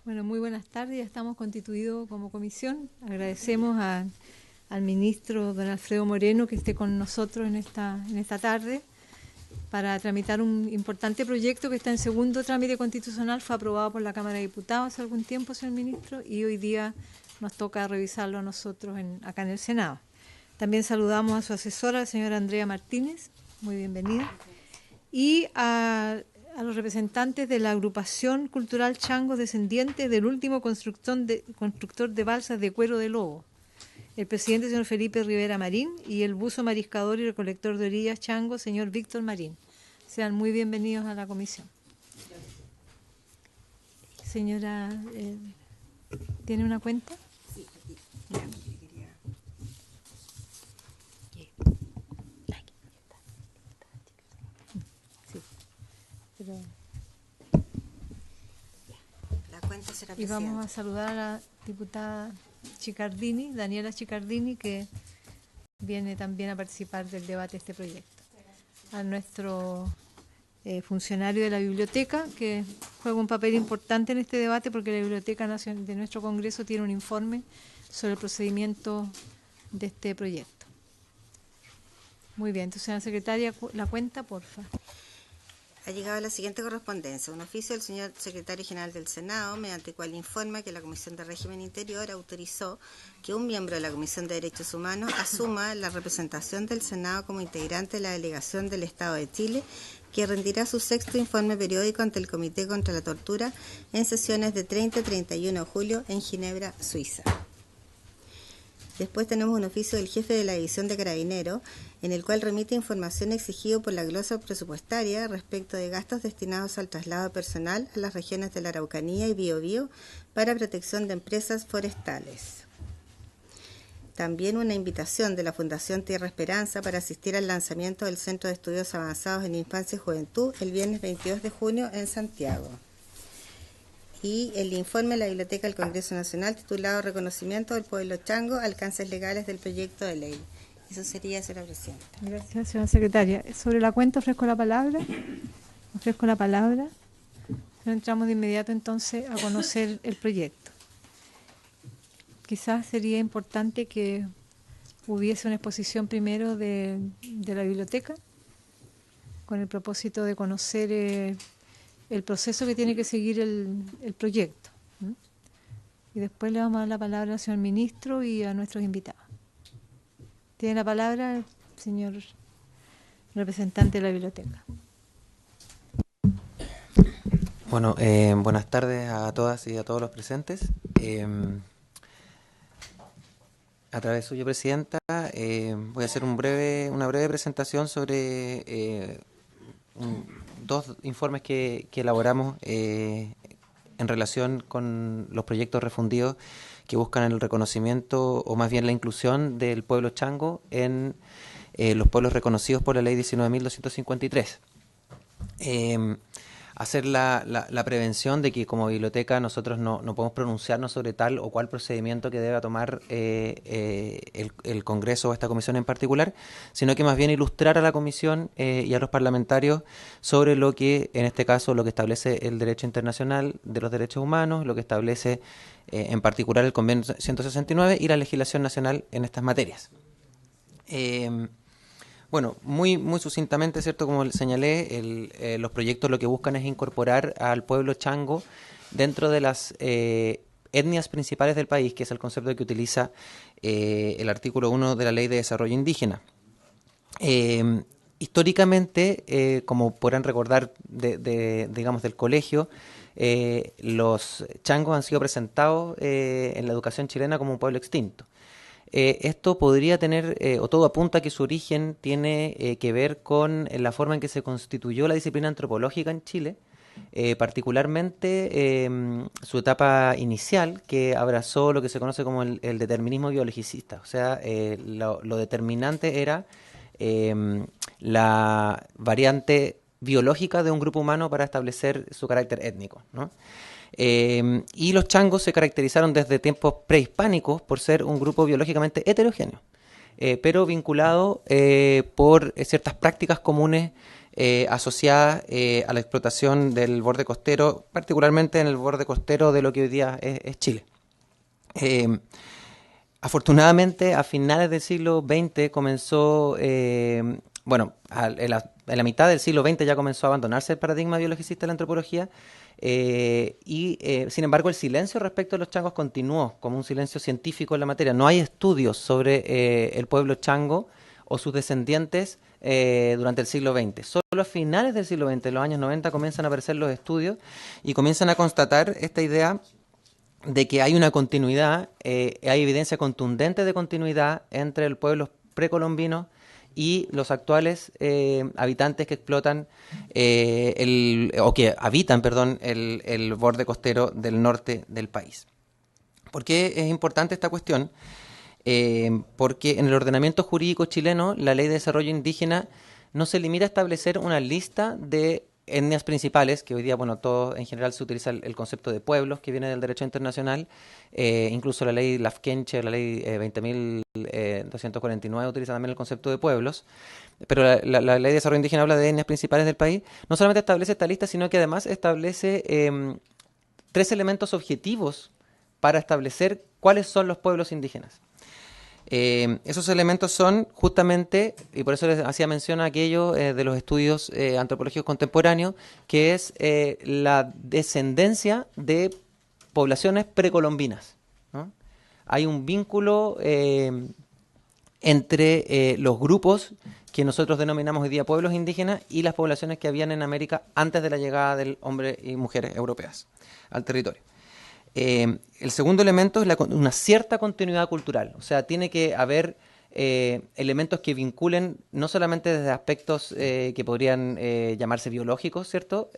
Bueno, muy buenas tardes. Ya estamos constituidos como comisión. Agradecemos al ministro don Alfredo Moreno que esté con nosotros en esta tarde para tramitar un importante proyecto que está en segundo trámite constitucional. Fue aprobado por la Cámara de Diputados hace algún tiempo, señor ministro, y hoy día nos toca revisarlo a nosotros acá en el Senado. También saludamos a su asesora, la señora Andrea Martínez. Muy bienvenida. Y a los representantes de la agrupación cultural Chango, descendientes del último constructor de balsas de cuero de lobo, el presidente señor Felipe Rivera Marín y el buzo mariscador y recolector de orillas Chango, señor Víctor Marín. Sean muy bienvenidos a la comisión. Señora, ¿tiene una cuenta? Sí, aquí. Pero... La cuenta será y vamos a saludar a la diputada Chicardini, Daniela Chicardini, que viene también a participar del debate de este proyecto. A nuestro funcionario de la biblioteca, que juega un papel importante en este debate porque la Biblioteca Nacional de nuestro Congreso tiene un informe sobre el procedimiento de este proyecto. Muy bien, entonces, señora secretaria, la cuenta, porfa. Ha llegado la siguiente correspondencia. Un oficio del señor secretario general del Senado, mediante el cual informa que la Comisión de Régimen Interior autorizó que un miembro de la Comisión de Derechos Humanos asuma la representación del Senado como integrante de la delegación del Estado de Chile, que rendirá su sexto informe periódico ante el Comité contra la Tortura en sesiones de 30 y 31 de julio en Ginebra, Suiza. Después tenemos un oficio del jefe de la División de Carabineros, en el cual remite información exigida por la glosa presupuestaria respecto de gastos destinados al traslado de personal a las regiones de la Araucanía y Biobío para protección de empresas forestales. También una invitación de la Fundación Tierra Esperanza para asistir al lanzamiento del Centro de Estudios Avanzados en Infancia y Juventud el viernes 22 de junio en Santiago. Y el informe de la Biblioteca del Congreso Nacional titulado Reconocimiento del Pueblo Chango, alcances legales del proyecto de ley. Eso sería, señora presidenta. Gracias, señora secretaria. Sobre la cuenta ofrezco la palabra. Entramos de inmediato entonces a conocer el proyecto. Quizás sería importante que hubiese una exposición primero de la biblioteca, con el propósito de conocer el proceso que tiene que seguir el proyecto. Y después le vamos a dar la palabra al señor ministro y a nuestros invitados. Tiene la palabra el señor representante de la biblioteca. Bueno, buenas tardes a todas y a todos los presentes. A través suyo, presidenta, voy a hacer una breve presentación sobre dos informes que elaboramos en relación con los proyectos refundidos que buscan el reconocimiento o más bien la inclusión del pueblo chango en los pueblos reconocidos por la ley 19.253. Hacer la prevención de que como biblioteca nosotros no podemos pronunciarnos sobre tal o cual procedimiento que deba tomar el Congreso o esta comisión en particular, sino que más bien ilustrar a la comisión y a los parlamentarios sobre lo que, en este caso, lo que establece el derecho internacional de los derechos humanos, lo que establece en particular el Convenio 169 y la legislación nacional en estas materias. Bueno, muy sucintamente, ¿cierto? Como señalé, los proyectos lo que buscan es incorporar al pueblo chango dentro de las etnias principales del país, que es el concepto que utiliza el artículo 1 de la Ley de Desarrollo Indígena. Históricamente, como podrán recordar digamos del colegio, los changos han sido presentados en la educación chilena como un pueblo extinto. Esto podría tener, o todo apunta a que su origen tiene que ver con la forma en que se constituyó la disciplina antropológica en Chile, particularmente su etapa inicial, que abrazó lo que se conoce como el determinismo biologicista. O sea, lo determinante era la variante biológica de un grupo humano para establecer su carácter étnico, ¿no? Y los changos se caracterizaron desde tiempos prehispánicos por ser un grupo biológicamente heterogéneo, pero vinculado por ciertas prácticas comunes asociadas a la explotación del borde costero, particularmente en el borde costero de lo que hoy día es Chile. Afortunadamente, a finales del siglo XX comenzó, en la mitad del siglo XX ya comenzó a abandonarse el paradigma biologicista de la antropología, sin embargo el silencio respecto a los changos continuó como un silencio científico en la materia. No hay estudios sobre el pueblo chango o sus descendientes durante el siglo XX. Solo a finales del siglo XX, en los años 90, comienzan a aparecer los estudios y comienzan a constatar esta idea de que hay una continuidad, hay evidencia contundente de continuidad entre el pueblo precolombino y los actuales habitantes que explotan que habitan, el borde costero del norte del país. ¿Por qué es importante esta cuestión? Porque en el ordenamiento jurídico chileno, la Ley de Desarrollo Indígena no se limita a establecer una lista de etnias principales, que hoy día, todo en general se utiliza el concepto de pueblos que viene del derecho internacional, incluso la ley Lafkenche, la ley 20.249 utiliza también el concepto de pueblos, pero la ley de desarrollo indígena habla de etnias principales del país. No solamente establece esta lista, sino que además establece 3 elementos objetivos para establecer cuáles son los pueblos indígenas. Esos elementos son justamente, y por eso les hacía mención a aquello de los estudios antropológicos contemporáneos, que es la descendencia de poblaciones precolombinas, ¿no? Hay un vínculo entre los grupos que nosotros denominamos hoy día pueblos indígenas y las poblaciones que habían en América antes de la llegada del hombre y mujeres europeas al territorio. El segundo elemento es una cierta continuidad cultural, o sea, tiene que haber elementos que vinculen no solamente desde aspectos que podrían llamarse biológicos, ¿cierto?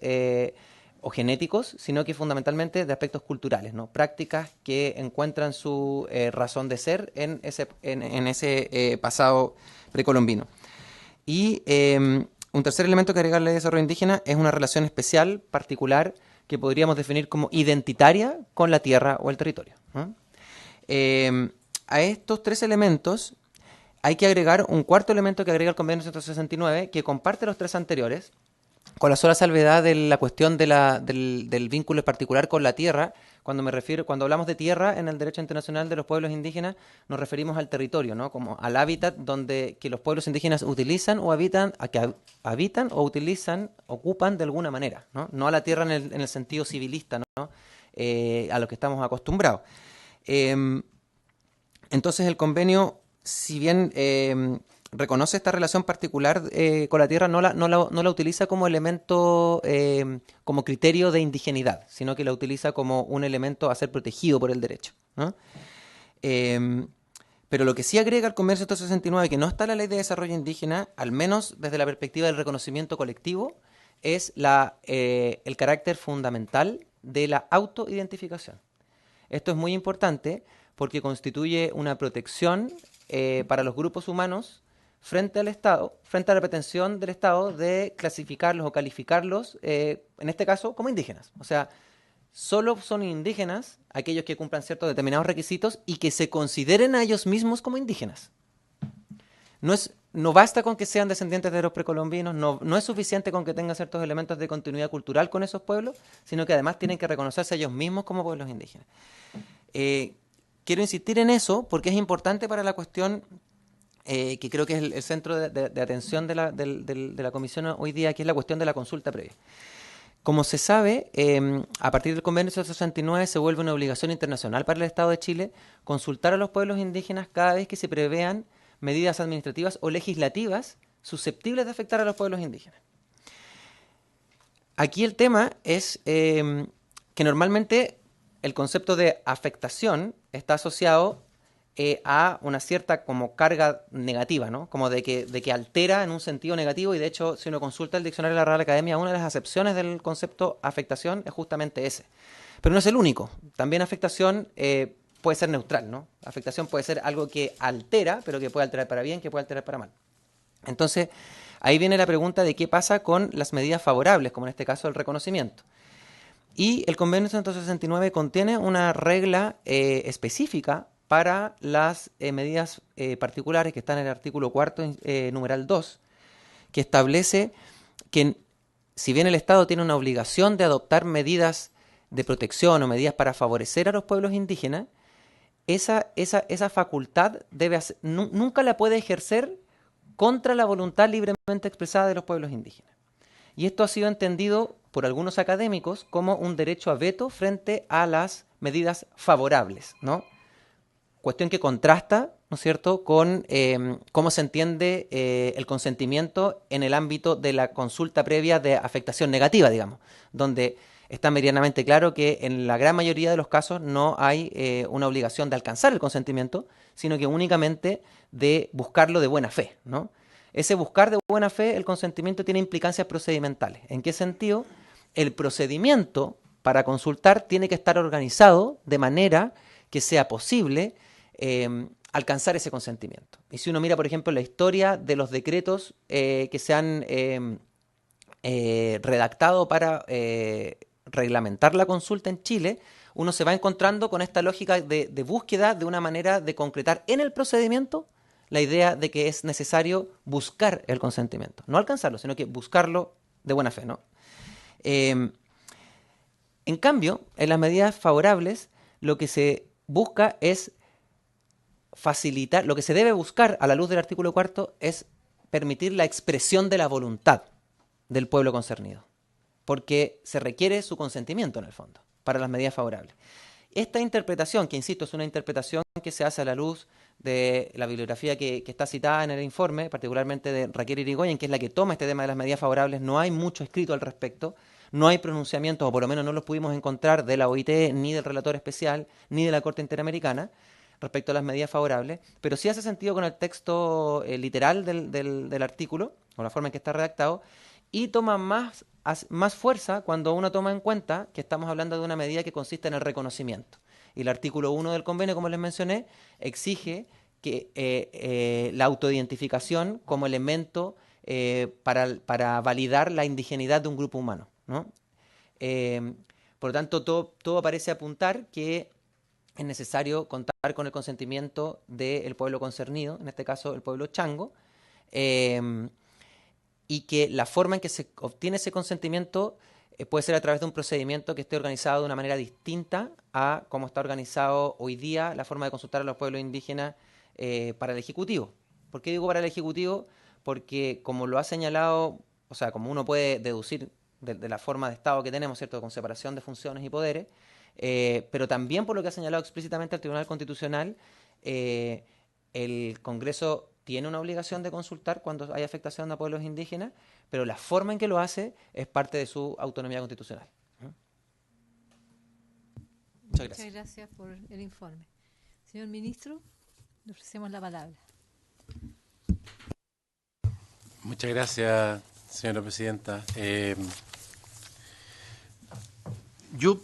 O genéticos, sino que fundamentalmente de aspectos culturales, ¿no? Prácticas que encuentran su razón de ser en ese pasado precolombino. Y un tercer elemento que agrega la Ley de Desarrollo Indígena es una relación especial, particular, que podríamos definir como identitaria con la tierra o el territorio, ¿no? A estos 3 elementos hay que agregar un cuarto elemento que agrega el Convenio 169, que comparte los 3 anteriores, con la sola salvedad de la cuestión del vínculo particular con la tierra. Cuando hablamos de tierra en el derecho internacional de los pueblos indígenas, nos referimos al territorio, ¿no? Como al hábitat que los pueblos indígenas utilizan o habitan o utilizan, ocupan de alguna manera, ¿no? No a la tierra en el sentido civilista, ¿no? A lo que estamos acostumbrados. Entonces el convenio, si bien reconoce esta relación particular con la tierra, no la utiliza como elemento, como criterio de indigenidad, sino que la utiliza como un elemento a ser protegido por el derecho, ¿no? Pero lo que sí agrega el Convenio 169, que no está en la Ley de Desarrollo Indígena, al menos desde la perspectiva del reconocimiento colectivo, es el carácter fundamental de la autoidentificación. Esto es muy importante porque constituye una protección para los grupos humanos frente al Estado, frente a la pretensión del Estado de clasificarlos o calificarlos, en este caso, como indígenas. O sea, solo son indígenas aquellos que cumplan ciertos determinados requisitos y que se consideren a ellos mismos como indígenas. No basta con que sean descendientes de los precolombinos, no es suficiente con que tengan ciertos elementos de continuidad cultural con esos pueblos, sino que además tienen que reconocerse a ellos mismos como pueblos indígenas. Quiero insistir en eso porque es importante para la cuestión que creo que es el centro de atención de la comisión hoy día, que es la cuestión de la consulta previa. Como se sabe, a partir del Convenio 169 se vuelve una obligación internacional para el Estado de Chile consultar a los pueblos indígenas cada vez que se prevean medidas administrativas o legislativas susceptibles de afectar a los pueblos indígenas. Aquí el tema es que normalmente el concepto de afectación está asociado a una cierta como carga negativa, ¿no? Como de que altera en un sentido negativo, y de hecho, si uno consulta el diccionario de la Real Academia, una de las acepciones del concepto afectación es justamente ese. Pero no es el único. También afectación puede ser neutral, ¿no? Afectación puede ser algo que altera, pero que puede alterar para bien, que puede alterar para mal. Entonces, ahí viene la pregunta de qué pasa con las medidas favorables, como en este caso el reconocimiento. Y el Convenio 169 contiene una regla específica para las medidas particulares que están en el artículo 4, numeral 2, que establece que si bien el Estado tiene una obligación de adoptar medidas de protección o medidas para favorecer a los pueblos indígenas, esa facultad nunca la puede ejercer contra la voluntad libremente expresada de los pueblos indígenas. Y esto ha sido entendido por algunos académicos como un derecho a veto frente a las medidas favorables, ¿no? Cuestión que contrasta, ¿no es cierto?, con cómo se entiende el consentimiento en el ámbito de la consulta previa de afectación negativa, digamos, donde está medianamente claro que en la gran mayoría de los casos no hay una obligación de alcanzar el consentimiento, sino que únicamente de buscarlo de buena fe, ¿no? Ese buscar de buena fe, el consentimiento tiene implicancias procedimentales. ¿En qué sentido? El procedimiento para consultar tiene que estar organizado de manera que sea posible alcanzar ese consentimiento. Y si uno mira, por ejemplo, la historia de los decretos que se han redactado para reglamentar la consulta en Chile, uno se va encontrando con esta lógica de búsqueda de una manera de concretar en el procedimiento la idea de que es necesario buscar el consentimiento. No alcanzarlo, sino que buscarlo de buena fe, ¿no? En cambio, en las medidas favorables, lo que se busca es facilitar, lo que se debe buscar a la luz del artículo 4 es permitir la expresión de la voluntad del pueblo concernido, porque se requiere su consentimiento en el fondo para las medidas favorables. Esta interpretación, que insisto, es una interpretación que se hace a la luz de la bibliografía que está citada en el informe, particularmente de Raquel Irigoyen, que es la que toma este tema de las medidas favorables, no hay mucho escrito al respecto, no hay pronunciamientos, o por lo menos no los pudimos encontrar de la OIT, ni del relator especial, ni de la Corte Interamericana, respecto a las medidas favorables, pero sí hace sentido con el texto literal del artículo, o la forma en que está redactado, y toma más fuerza cuando uno toma en cuenta que estamos hablando de una medida que consiste en el reconocimiento. Y el artículo 1 del convenio, como les mencioné, exige que la autoidentificación como elemento para validar la indigeneidad de un grupo humano, ¿no? Por lo tanto, todo parece apuntar que es necesario contar con el consentimiento del pueblo concernido, en este caso el pueblo chango, y que la forma en que se obtiene ese consentimiento puede ser a través de un procedimiento que esté organizado de una manera distinta a cómo está organizado hoy día la forma de consultar a los pueblos indígenas para el Ejecutivo. ¿Por qué digo para el Ejecutivo? Porque como lo ha señalado, o sea, como uno puede deducir de la forma de Estado que tenemos, ¿cierto?, con separación de funciones y poderes, pero también por lo que ha señalado explícitamente el Tribunal Constitucional, el Congreso tiene una obligación de consultar cuando hay afectación a pueblos indígenas, pero la forma en que lo hace es parte de su autonomía constitucional. Muchas gracias. Muchas gracias por el informe. Señor Ministro, le ofrecemos la palabra. Muchas gracias, señora presidenta. Yo,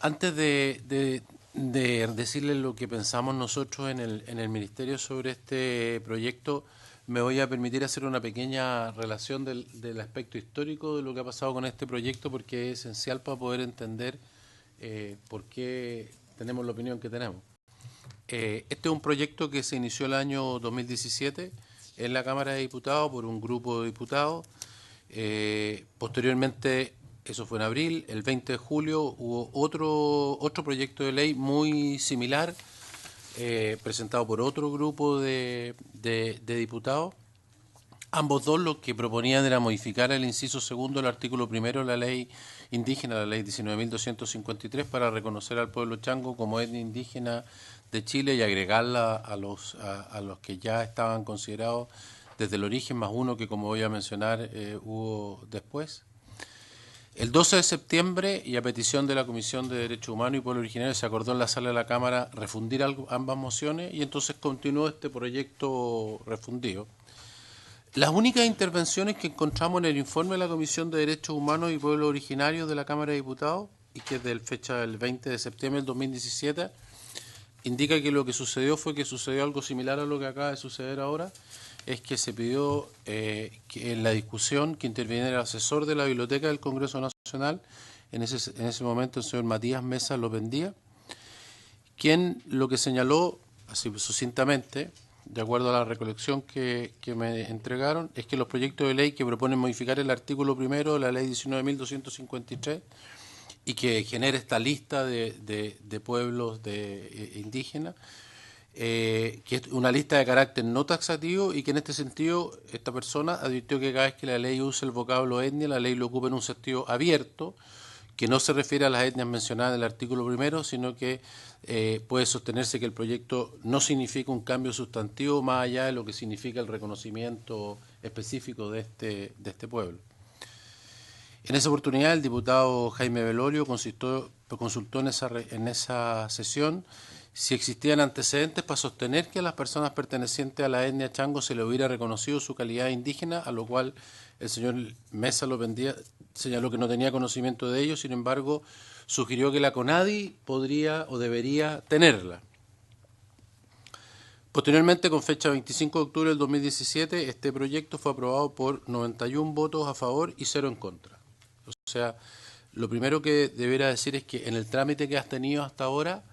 antes de decirles lo que pensamos nosotros en el Ministerio sobre este proyecto, me voy a permitir hacer una pequeña relación del aspecto histórico de lo que ha pasado con este proyecto, porque es esencial para poder entender por qué tenemos la opinión que tenemos. Este es un proyecto que se inició el año 2017 en la Cámara de Diputados por un grupo de diputados. Posteriormente, eso fue en abril, el 20 de julio hubo otro proyecto de ley muy similar, presentado por otro grupo de diputados. Ambos dos lo que proponían era modificar el inciso segundo del artículo primero de la ley indígena, la ley 19.253, para reconocer al pueblo chango como etnia indígena de Chile y agregarla a los que ya estaban considerados desde el origen, más uno que, como voy a mencionar, hubo después. El 12 de septiembre, y a petición de la Comisión de Derechos Humanos y Pueblo Originario, se acordó en la sala de la Cámara refundir ambas mociones, y entonces continuó este proyecto refundido. Las únicas intervenciones que encontramos en el informe de la Comisión de Derechos Humanos y Pueblos Originarios de la Cámara de Diputados, y que es de fecha del 20 de septiembre del 2017, indica que lo que sucedió fue que sucedió algo similar a lo que acaba de suceder ahora, es que se pidió que en la discusión que interviniera el asesor de la Biblioteca del Congreso Nacional, en ese momento el señor Matías Mesa Lopendía, quien lo que señaló, así sucintamente, de acuerdo a la recolección que me entregaron, es que los proyectos de ley que proponen modificar el artículo primero de la ley 19.253 y que genera esta lista de pueblos indígenas, que es una lista de carácter no taxativo y que en este sentido esta persona advirtió que cada vez que la ley use el vocablo etnia, la ley lo ocupa en un sentido abierto, que no se refiere a las etnias mencionadas en el artículo primero, sino que puede sostenerse que el proyecto no significa un cambio sustantivo más allá de lo que significa el reconocimiento específico de este pueblo. En esa oportunidad, el diputado Jaime Velorio consultó en esa sesión si existían antecedentes para sostener que a las personas pertenecientes a la etnia chango se le hubiera reconocido su calidad indígena, a lo cual el señor Mesa señaló que no tenía conocimiento de ello, sin embargo, sugirió que la CONADI podría o debería tenerla. Posteriormente, con fecha 25 de octubre del 2017, este proyecto fue aprobado por 91 votos a favor y 0 en contra. O sea, lo primero que debería decir es que en el trámite que has tenido hasta ahora,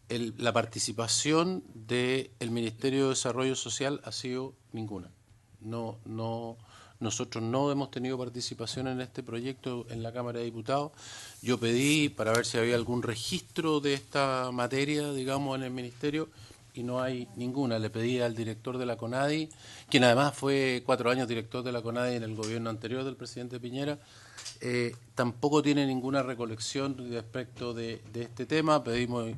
la participación del Ministerio de Desarrollo Social ha sido ninguna. Nosotros no hemos tenido participación en este proyecto en la Cámara de Diputados. Yo pedí para ver si había algún registro de esta materia, digamos, en el Ministerio, y no hay ninguna. Le pedí al director de la CONADI, quien además fue 4 años director de la CONADI en el gobierno anterior del presidente Piñera, tampoco tiene ninguna recolección respecto de este tema. Pedimos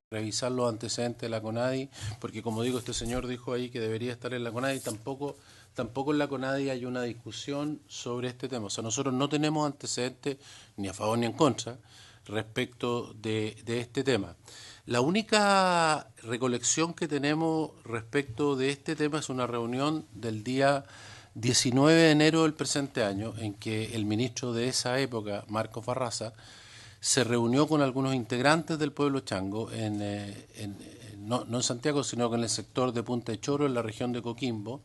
revisar los antecedentes de la CONADI, porque como digo, este señor dijo ahí que debería estar en la CONADI, tampoco en la CONADI hay una discusión sobre este tema. O sea, nosotros no tenemos antecedentes ni a favor ni en contra respecto de este tema. La única recolección que tenemos respecto de este tema es una reunión del día 19 de enero del presente año, en que el ministro de esa época, Marcos Barraza, se reunió con algunos integrantes del pueblo chango, no en Santiago, sino que en el sector de Punta de Choro, en la región de Coquimbo,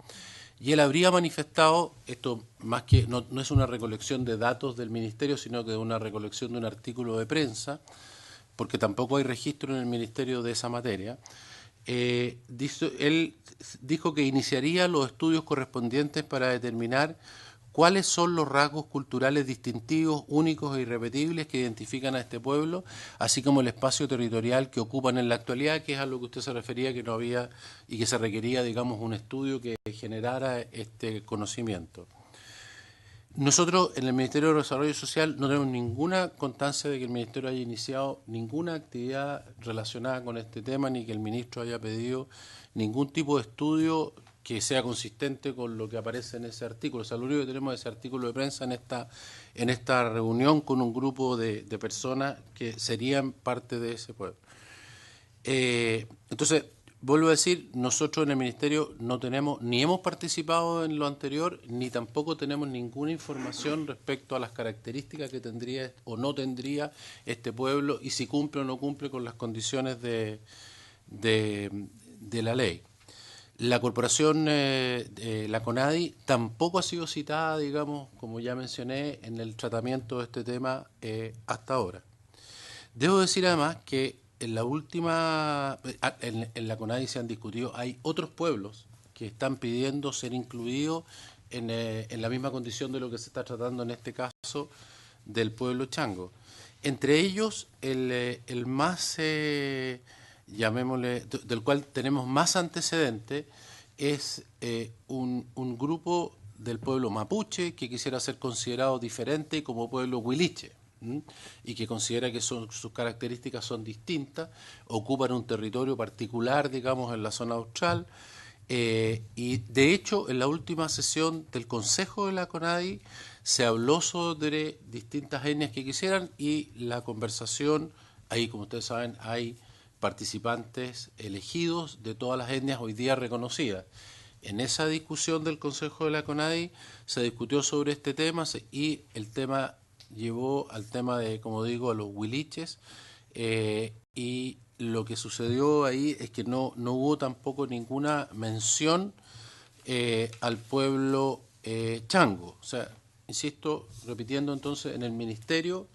y él habría manifestado, esto más que no es una recolección de datos del ministerio, sino que es una recolección de un artículo de prensa, porque tampoco hay registro en el ministerio de esa materia. Él dijo que iniciaría los estudios correspondientes para determinar cuáles son los rasgos culturales distintivos, únicos e irrepetibles que identifican a este pueblo, así como el espacio territorial que ocupan en la actualidad, que es a lo que usted se refería, que no había y que se requería, digamos, un estudio que generara este conocimiento. Nosotros en el Ministerio de Desarrollo Social no tenemos ninguna constancia de que el Ministerio haya iniciado ninguna actividad relacionada con este tema, ni que el ministro haya pedido ningún tipo de estudio que sea consistente con lo que aparece en ese artículo. O sea, lo único que tenemos es ese artículo de prensa en esta reunión con un grupo de personas que serían parte de ese pueblo. Entonces, vuelvo a decir, nosotros en el Ministerio no tenemos, ni hemos participado en lo anterior, ni tampoco tenemos ninguna información respecto a las características que tendría o no tendría este pueblo y si cumple o no cumple con las condiciones de la ley. La corporación, la CONADI, tampoco ha sido citada, digamos, como ya mencioné, en el tratamiento de este tema hasta ahora. Debo decir además que en la CONADI se han discutido, hay otros pueblos que están pidiendo ser incluidos en la misma condición de lo que se está tratando en este caso del pueblo chango. Entre ellos, el más, llamémosle, del cual tenemos más antecedentes, es un grupo del pueblo mapuche que quisiera ser considerado diferente como pueblo huiliche, y que considera que sus características son distintas, ocupan un territorio particular, digamos, en la zona austral, y de hecho en la última sesión del Consejo de la CONADI se habló sobre distintas etnias que quisieran y la conversación, ahí como ustedes saben hay participantes elegidos de todas las etnias hoy día reconocidas. En esa discusión del Consejo de la CONADI se discutió sobre este tema y el tema llevó al tema de, como digo, a los huiliches, y lo que sucedió ahí es que no hubo tampoco ninguna mención al pueblo chango. O sea, insisto, repitiendo entonces, en el Ministerio,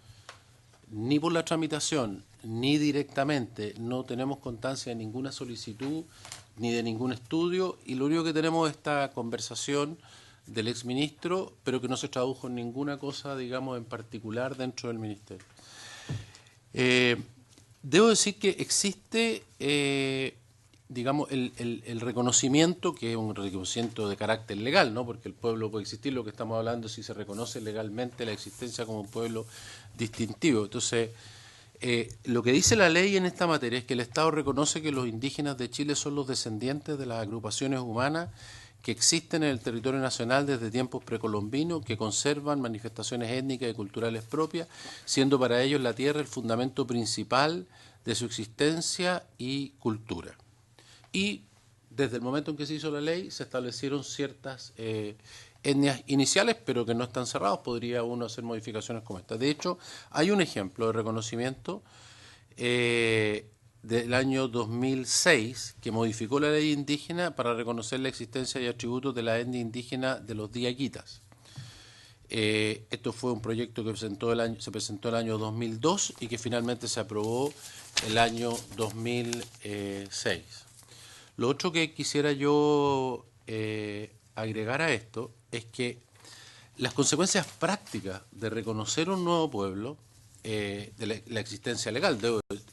ni por la tramitación, ni directamente, no tenemos constancia de ninguna solicitud ni de ningún estudio, y lo único que tenemos es esta conversación del exministro, pero que no se tradujo en ninguna cosa, digamos, en particular dentro del ministerio. Debo decir que existe, digamos, el reconocimiento, que es un reconocimiento de carácter legal, ¿no? Porque el pueblo puede existir, lo que estamos hablando es si se reconoce legalmente la existencia como un pueblo distintivo. Entonces, lo que dice la ley en esta materia es que el Estado reconoce que los indígenas de Chile son los descendientes de las agrupaciones humanas que existen en el territorio nacional desde tiempos precolombinos, que conservan manifestaciones étnicas y culturales propias, siendo para ellos la tierra el fundamento principal de su existencia y cultura. Y desde el momento en que se hizo la ley se establecieron ciertas etnias iniciales, pero que no están cerrados, podría uno hacer modificaciones como esta. De hecho, hay un ejemplo de reconocimiento del año 2006 que modificó la ley indígena para reconocer la existencia y atributos de la etnia indígena de los diaquitas. Esto fue un proyecto que se presentó el año 2002 y que finalmente se aprobó el año 2006. Lo otro que quisiera yo agregar a esto es que las consecuencias prácticas de reconocer un nuevo pueblo, de la existencia legal,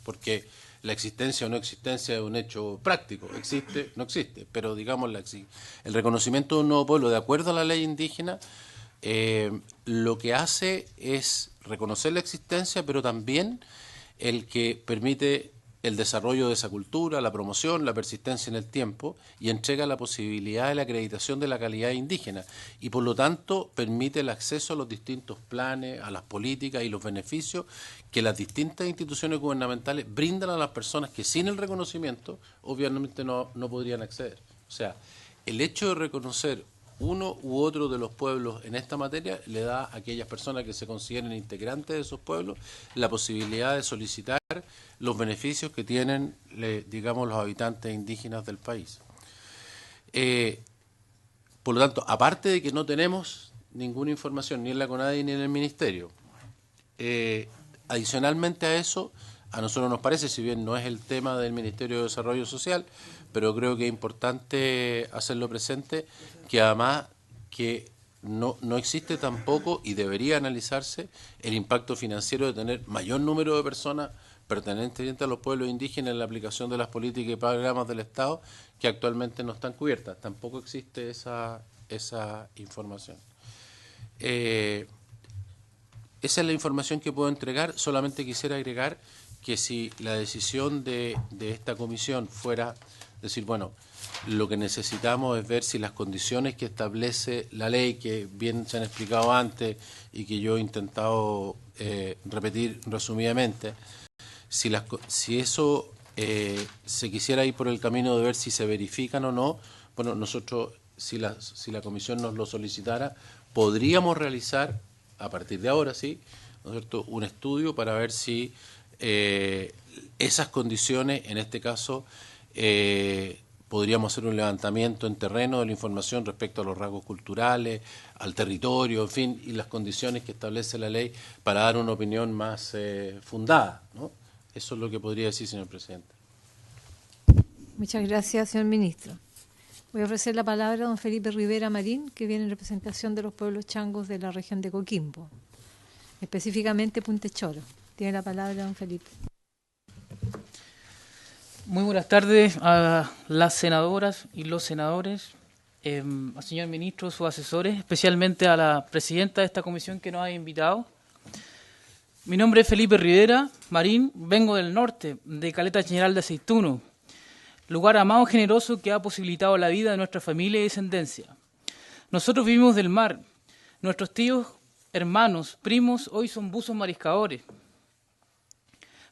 porque la existencia o no existencia es un hecho práctico, existe, no existe, pero digamos el reconocimiento de un nuevo pueblo de acuerdo a la ley indígena, lo que hace es reconocer la existencia, pero también el que permite el desarrollo de esa cultura, la promoción, la persistencia en el tiempo, y entrega la posibilidad de la acreditación de la calidad indígena, y por lo tanto permite el acceso a los distintos planes, a las políticas y los beneficios que las distintas instituciones gubernamentales brindan a las personas que sin el reconocimiento obviamente no podrían acceder. O sea, el hecho de reconocer uno u otro de los pueblos en esta materia le da a aquellas personas que se consideren integrantes de esos pueblos la posibilidad de solicitar los beneficios que tienen, digamos, los habitantes indígenas del país. Por lo tanto, aparte de que no tenemos ninguna información ni en la CONADI ni en el Ministerio, adicionalmente a eso, a nosotros nos parece, si bien no es el tema del Ministerio de Desarrollo Social, pero creo que es importante hacerlo presente, que además que no existe tampoco y debería analizarse el impacto financiero de tener mayor número de personas pertenecientes a los pueblos indígenas en la aplicación de las políticas y programas del Estado que actualmente no están cubiertas. Tampoco existe esa información. Esa es la información que puedo entregar. Solamente quisiera agregar que si la decisión de esta comisión fuera decir, bueno, lo que necesitamos es ver si las condiciones que establece la ley, que bien se han explicado antes y que yo he intentado repetir resumidamente, si eso se quisiera ir por el camino de ver si se verifican o no, bueno, nosotros, si la comisión nos lo solicitara, podríamos realizar, a partir de ahora, sí, ¿no es cierto?, un estudio para ver si esas condiciones, en este caso, podríamos hacer un levantamiento en terreno de la información respecto a los rasgos culturales, al territorio, en fin, y las condiciones que establece la ley para dar una opinión más fundada, ¿no? Eso es lo que podría decir, señor presidente. Muchas gracias, señor ministro. Voy a ofrecer la palabra a don Felipe Rivera Marín, que viene en representación de los pueblos changos de la región de Coquimbo, específicamente Puntechoro. Tiene la palabra don Felipe. Muy buenas tardes a las senadoras y los senadores, al señor ministro, sus asesores, especialmente a la presidenta de esta comisión que nos ha invitado. Mi nombre es Felipe Rivera Marín, vengo del norte, de Caleta General de Aceituno, lugar amado y generoso que ha posibilitado la vida de nuestra familia y descendencia. Nosotros vivimos del mar, nuestros tíos, hermanos, primos, hoy son buzos mariscadores,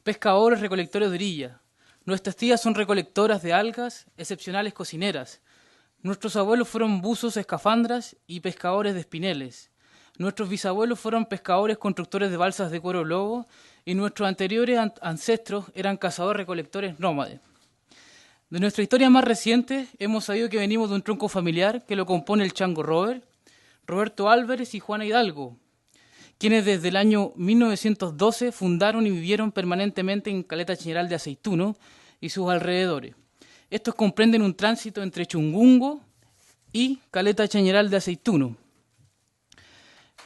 pescadores, recolectores de orilla. Nuestras tías son recolectoras de algas, excepcionales cocineras. Nuestros abuelos fueron buzos escafandras y pescadores de espineles. Nuestros bisabuelos fueron pescadores constructores de balsas de cuero lobo y nuestros anteriores ancestros eran cazadores-recolectores nómades. De nuestra historia más reciente hemos sabido que venimos de un tronco familiar que lo compone el chango Robert, Roberto Álvarez y Juana Hidalgo, quienes desde el año 1912 fundaron y vivieron permanentemente en Caleta General de Aceituno y sus alrededores. Estos comprenden un tránsito entre Chungungo y Caleta Chañaral de Aceituno.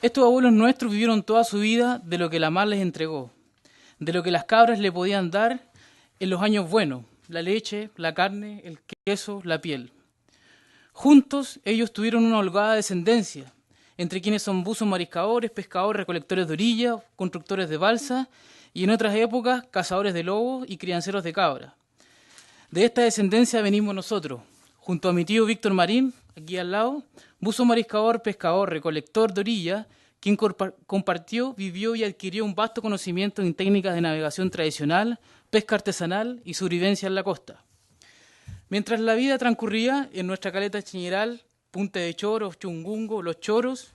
Estos abuelos nuestros vivieron toda su vida de lo que la mar les entregó, de lo que las cabras le podían dar en los años buenos, la leche, la carne, el queso, la piel. Juntos ellos tuvieron una holgada descendencia, entre quienes son buzos mariscadores, pescadores, recolectores de orilla, constructores de balsa y en otras épocas cazadores de lobos y crianceros de cabra. De esta descendencia venimos nosotros, junto a mi tío Víctor Marín, aquí al lado, buzo mariscador, pescador, recolector de orilla, quien compartió, vivió y adquirió un vasto conocimiento en técnicas de navegación tradicional, pesca artesanal y sobrevivencia en la costa. Mientras la vida transcurría en nuestra caleta Chañaral, Punta de Choros, Chungungo, Los Choros,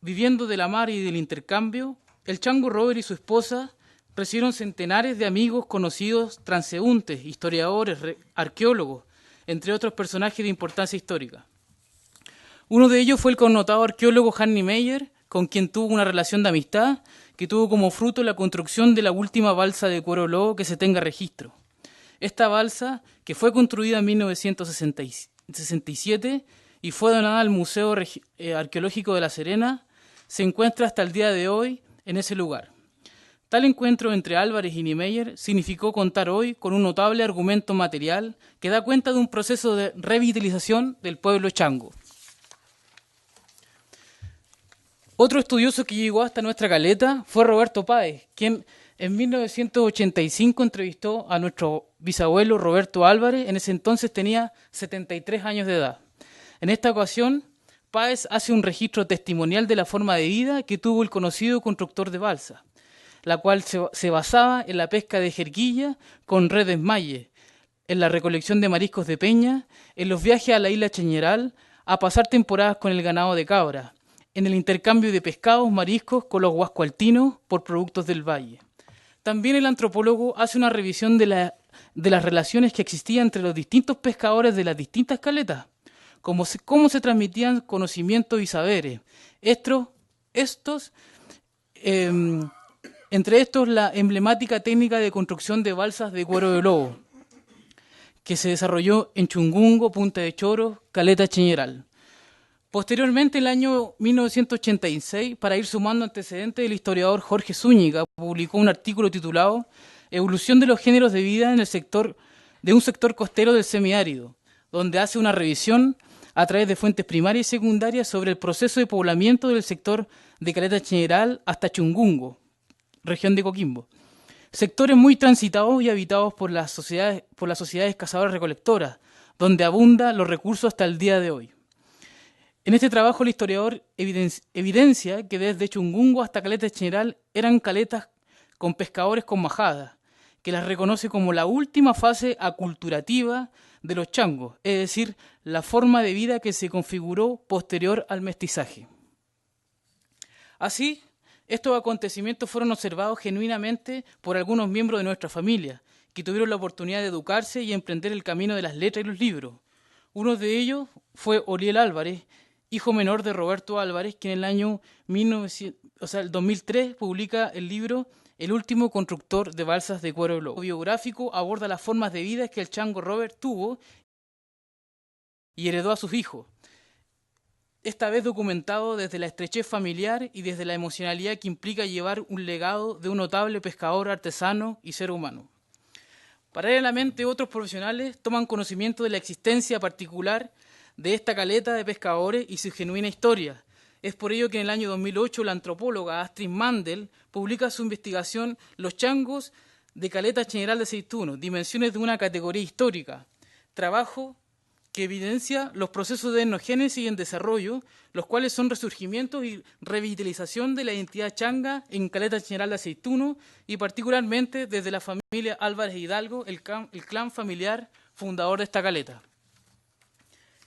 viviendo de la mar y del intercambio, el chango Robert y su esposa recibieron centenares de amigos conocidos, transeúntes, historiadores, arqueólogos, entre otros personajes de importancia histórica. Uno de ellos fue el connotado arqueólogo Hanni Meyer, con quien tuvo una relación de amistad que tuvo como fruto la construcción de la última balsa de cuero lobo que se tenga registro. Esta balsa, que fue construida en 1967 y fue donada al Museo Arqueológico de La Serena, se encuentra hasta el día de hoy en ese lugar. Tal encuentro entre Álvarez y Niemeyer significó contar hoy con un notable argumento material que da cuenta de un proceso de revitalización del pueblo chango. Otro estudioso que llegó hasta nuestra caleta fue Roberto Páez, quien en 1985 entrevistó a nuestro bisabuelo Roberto Álvarez. En ese entonces tenía 73 años de edad. En esta ocasión, Páez hace un registro testimonial de la forma de vida que tuvo el conocido constructor de balsa, la cual se basaba en la pesca de jerguilla con redes malle, en la recolección de mariscos de peña, en los viajes a la isla Chañaral, a pasar temporadas con el ganado de cabra, en el intercambio de pescados, mariscos con los huascoaltinos por productos del valle. También el antropólogo hace una revisión de las relaciones que existían entre los distintos pescadores de las distintas caletas, cómo se transmitían conocimientos y saberes. Entre estos, la emblemática técnica de construcción de balsas de cuero de lobo, que se desarrolló en Chungungo, Punta de Choros, Caleta Chañaral. Posteriormente, en el año 1986, para ir sumando antecedentes, el historiador Jorge Zúñiga publicó un artículo titulado Evolución de los géneros de vida en el sector de un sector costero del semiárido, donde hace una revisión a través de fuentes primarias y secundarias sobre el proceso de poblamiento del sector de Caleta Chañaral hasta Chungungo, región de Coquimbo. Sectores muy transitados y habitados por las sociedades cazadoras-recolectoras, donde abundan los recursos hasta el día de hoy. En este trabajo el historiador evidencia que desde Chungungo hasta Caleta Chañaral eran caletas con pescadores con majada, que las reconoce como la última fase aculturativa de los changos, es decir, la forma de vida que se configuró posterior al mestizaje. Así, estos acontecimientos fueron observados genuinamente por algunos miembros de nuestra familia, que tuvieron la oportunidad de educarse y emprender el camino de las letras y los libros. Uno de ellos fue Oriel Álvarez, hijo menor de Roberto Álvarez, que en el año 2003 publica el libro El último constructor de balsas de cuero de lobo. El biográfico aborda las formas de vida que el chango Robert tuvo y heredó a sus hijos, esta vez documentado desde la estrechez familiar y desde la emocionalidad que implica llevar un legado de un notable pescador, artesano y ser humano. Paralelamente, otros profesionales toman conocimiento de la existencia particular de esta caleta de pescadores y su genuina historia. Es por ello que en el año 2008 la antropóloga Astrid Mandel publica su investigación Los changos de Caleta Chañaral de Aceituno, dimensiones de una categoría histórica, trabajo que evidencia los procesos de etnogénesis y en desarrollo, los cuales son resurgimientos y revitalización de la identidad changa en Caleta Chañaral de Aceituno y particularmente desde la familia Álvarez Hidalgo, el clan familiar fundador de esta caleta.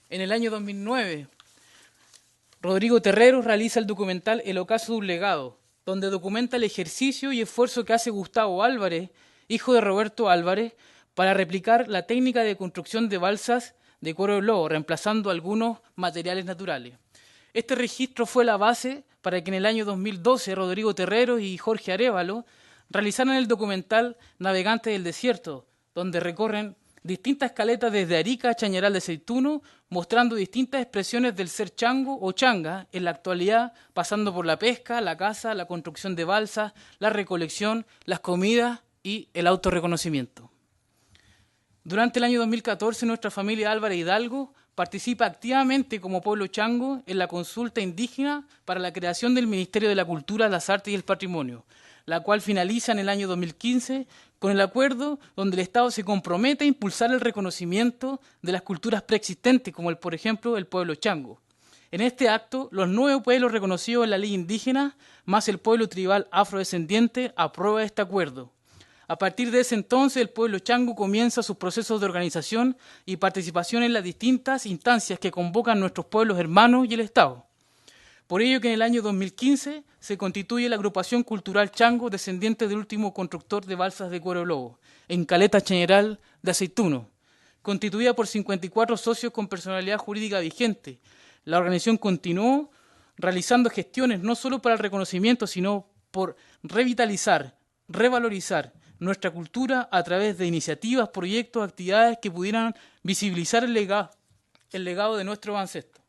En el año 2009, Rodrigo Terreros realiza el documental El ocaso de un legado, donde documenta el ejercicio y esfuerzo que hace Gustavo Álvarez, hijo de Roberto Álvarez, para replicar la técnica de construcción de balsas de cuero de lobo, reemplazando algunos materiales naturales. Este registro fue la base para que en el año 2012 Rodrigo Terreros y Jorge Arévalo realizaran el documental Navegantes del Desierto, donde recorren distintas caletas desde Arica a Chañaral de Aceituno, mostrando distintas expresiones del ser chango o changa en la actualidad, pasando por la pesca, la caza, la construcción de balsas, la recolección, las comidas y el autorreconocimiento. Durante el año 2014, nuestra familia Álvarez Hidalgo participa activamente como pueblo chango en la consulta indígena para la creación del Ministerio de la Cultura, las Artes y el Patrimonio, la cual finaliza en el año 2015 con el acuerdo donde el Estado se compromete a impulsar el reconocimiento de las culturas preexistentes, como por ejemplo el pueblo chango. En este acto, los 9 pueblos reconocidos en la ley indígena, más el pueblo tribal afrodescendiente, aprueba este acuerdo. A partir de ese entonces, el pueblo chango comienza sus procesos de organización y participación en las distintas instancias que convocan nuestros pueblos hermanos y el Estado. Por ello que en el año 2015 se constituye la agrupación cultural chango descendiente del último constructor de balsas de cuero lobo, en Caleta Chañaral de Aceituno, constituida por 54 socios con personalidad jurídica vigente. La organización continuó realizando gestiones no solo para el reconocimiento, sino por revitalizar, revalorizar nuestra cultura a través de iniciativas, proyectos, actividades que pudieran visibilizar el legado de nuestros ancestros.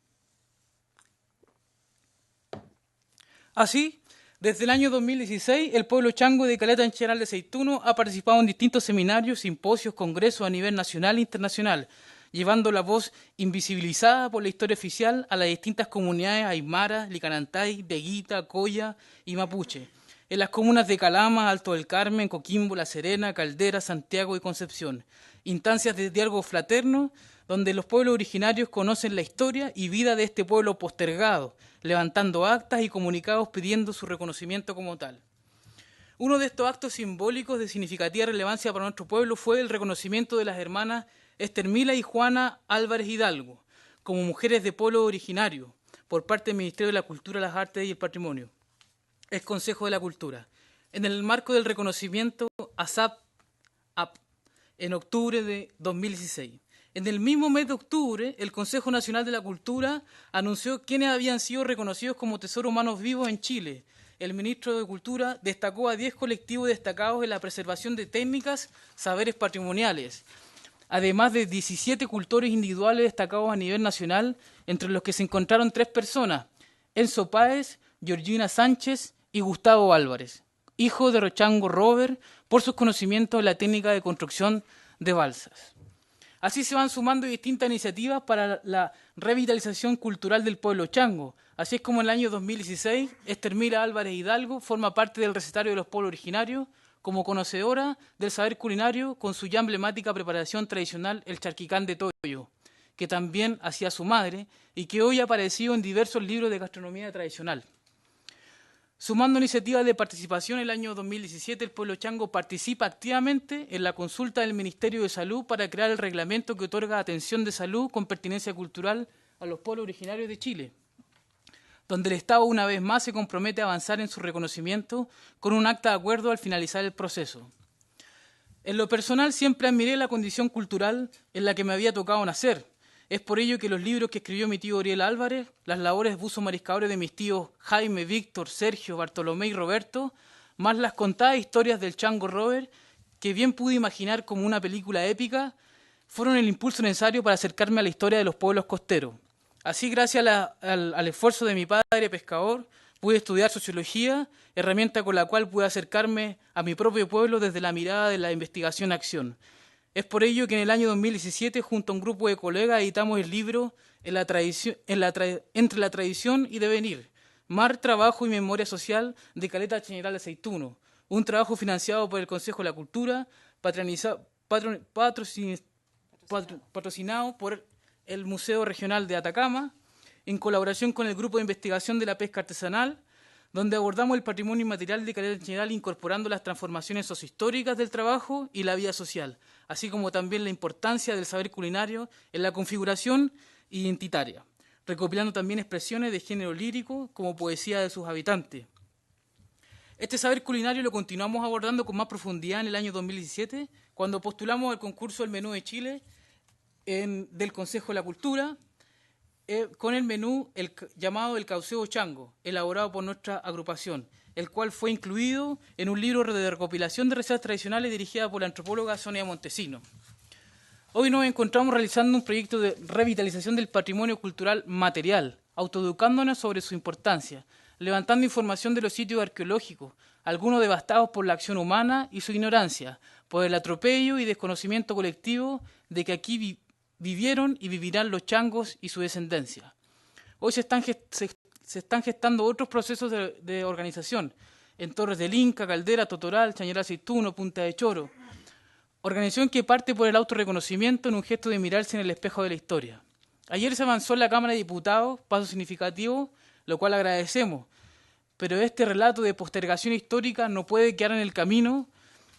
Así, desde el año 2016, el pueblo chango de Caleta Chañaral de Aceituno ha participado en distintos seminarios, simposios, congresos a nivel nacional e internacional, llevando la voz invisibilizada por la historia oficial a las distintas comunidades aymara, licanantay, veguita, coya y mapuche, en las comunas de Calama, Alto del Carmen, Coquimbo, La Serena, Caldera, Santiago y Concepción. Instancias de diálogo fraterno donde los pueblos originarios conocen la historia y vida de este pueblo postergado, levantando actas y comunicados pidiendo su reconocimiento como tal. Uno de estos actos simbólicos de significativa relevancia para nuestro pueblo fue el reconocimiento de las hermanas Esther Mila y Juana Álvarez Hidalgo como mujeres de pueblo originario por parte del Ministerio de la Cultura, las Artes y el Patrimonio, el Consejo de la Cultura, en el marco del reconocimiento ASAP en octubre de 2016. En el mismo mes de octubre, el Consejo Nacional de la Cultura anunció quiénes habían sido reconocidos como tesoros humanos vivos en Chile. El ministro de Cultura destacó a 10 colectivos destacados en la preservación de técnicas, saberes patrimoniales, además de 17 cultores individuales destacados a nivel nacional, entre los que se encontraron 3 personas, Enzo Páez, Georgina Sánchez y Gustavo Álvarez, hijo de Rochango Robert, por sus conocimientos en la técnica de construcción de balsas. Así se van sumando distintas iniciativas para la revitalización cultural del pueblo chango. Así es como en el año 2016, Esther Mila Álvarez Hidalgo forma parte del recetario de los pueblos originarios como conocedora del saber culinario con su ya emblemática preparación tradicional, el charquicán de toyo, que también hacía su madre y que hoy ha aparecido en diversos libros de gastronomía tradicional. Sumando iniciativas de participación, el año 2017 el pueblo chango participa activamente en la consulta del Ministerio de Salud para crear el reglamento que otorga atención de salud con pertinencia cultural a los pueblos originarios de Chile, donde el Estado una vez más se compromete a avanzar en su reconocimiento con un acta de acuerdo al finalizar el proceso. En lo personal siempre admiré la condición cultural en la que me había tocado nacer. Es por ello que los libros que escribió mi tío Ariel Álvarez, las labores de buzos mariscadores de mis tíos Jaime, Víctor, Sergio, Bartolomé y Roberto, más las contadas historias del Chango Robert, que bien pude imaginar como una película épica, fueron el impulso necesario para acercarme a la historia de los pueblos costeros. Así, gracias al esfuerzo de mi padre pescador, pude estudiar sociología, herramienta con la cual pude acercarme a mi propio pueblo desde la mirada de la investigación-acción. Es por ello que en el año 2017, junto a un grupo de colegas, editamos el libro Entre la tradición y devenir, Mar, Trabajo y Memoria Social de Caleta Chañaral de Aceituno, un trabajo financiado por el Consejo de la Cultura, patrocinado por el Museo Regional de Atacama, en colaboración con el Grupo de Investigación de la Pesca Artesanal, donde abordamos el patrimonio inmaterial de Caleta Chañaral incorporando las transformaciones sociohistóricas del trabajo y la vida social, así como también la importancia del saber culinario en la configuración identitaria, recopilando también expresiones de género lírico como poesía de sus habitantes. Este saber culinario lo continuamos abordando con más profundidad en el año 2017, cuando postulamos al concurso del menú de Chile del Consejo de la Cultura, con el menú llamado El Cauceo Chango, elaborado por nuestra agrupación, el cual fue incluido en un libro de recopilación de recetas tradicionales dirigida por la antropóloga Sonia Montesino. Hoy nos encontramos realizando un proyecto de revitalización del patrimonio cultural material, autoeducándonos sobre su importancia, levantando información de los sitios arqueológicos, algunos devastados por la acción humana y su ignorancia, por el atropello y desconocimiento colectivo de que aquí vivieron y vivirán los changos y su descendencia. Hoy se están gestando otros procesos de organización en Torres del Inca, Caldera, Totoral, Chañaral Aceituno, Punta de Choro. Organización que parte por el autorreconocimiento en un gesto de mirarse en el espejo de la historia. Ayer se avanzó en la Cámara de Diputados, paso significativo, lo cual agradecemos, pero este relato de postergación histórica no puede quedar en el camino.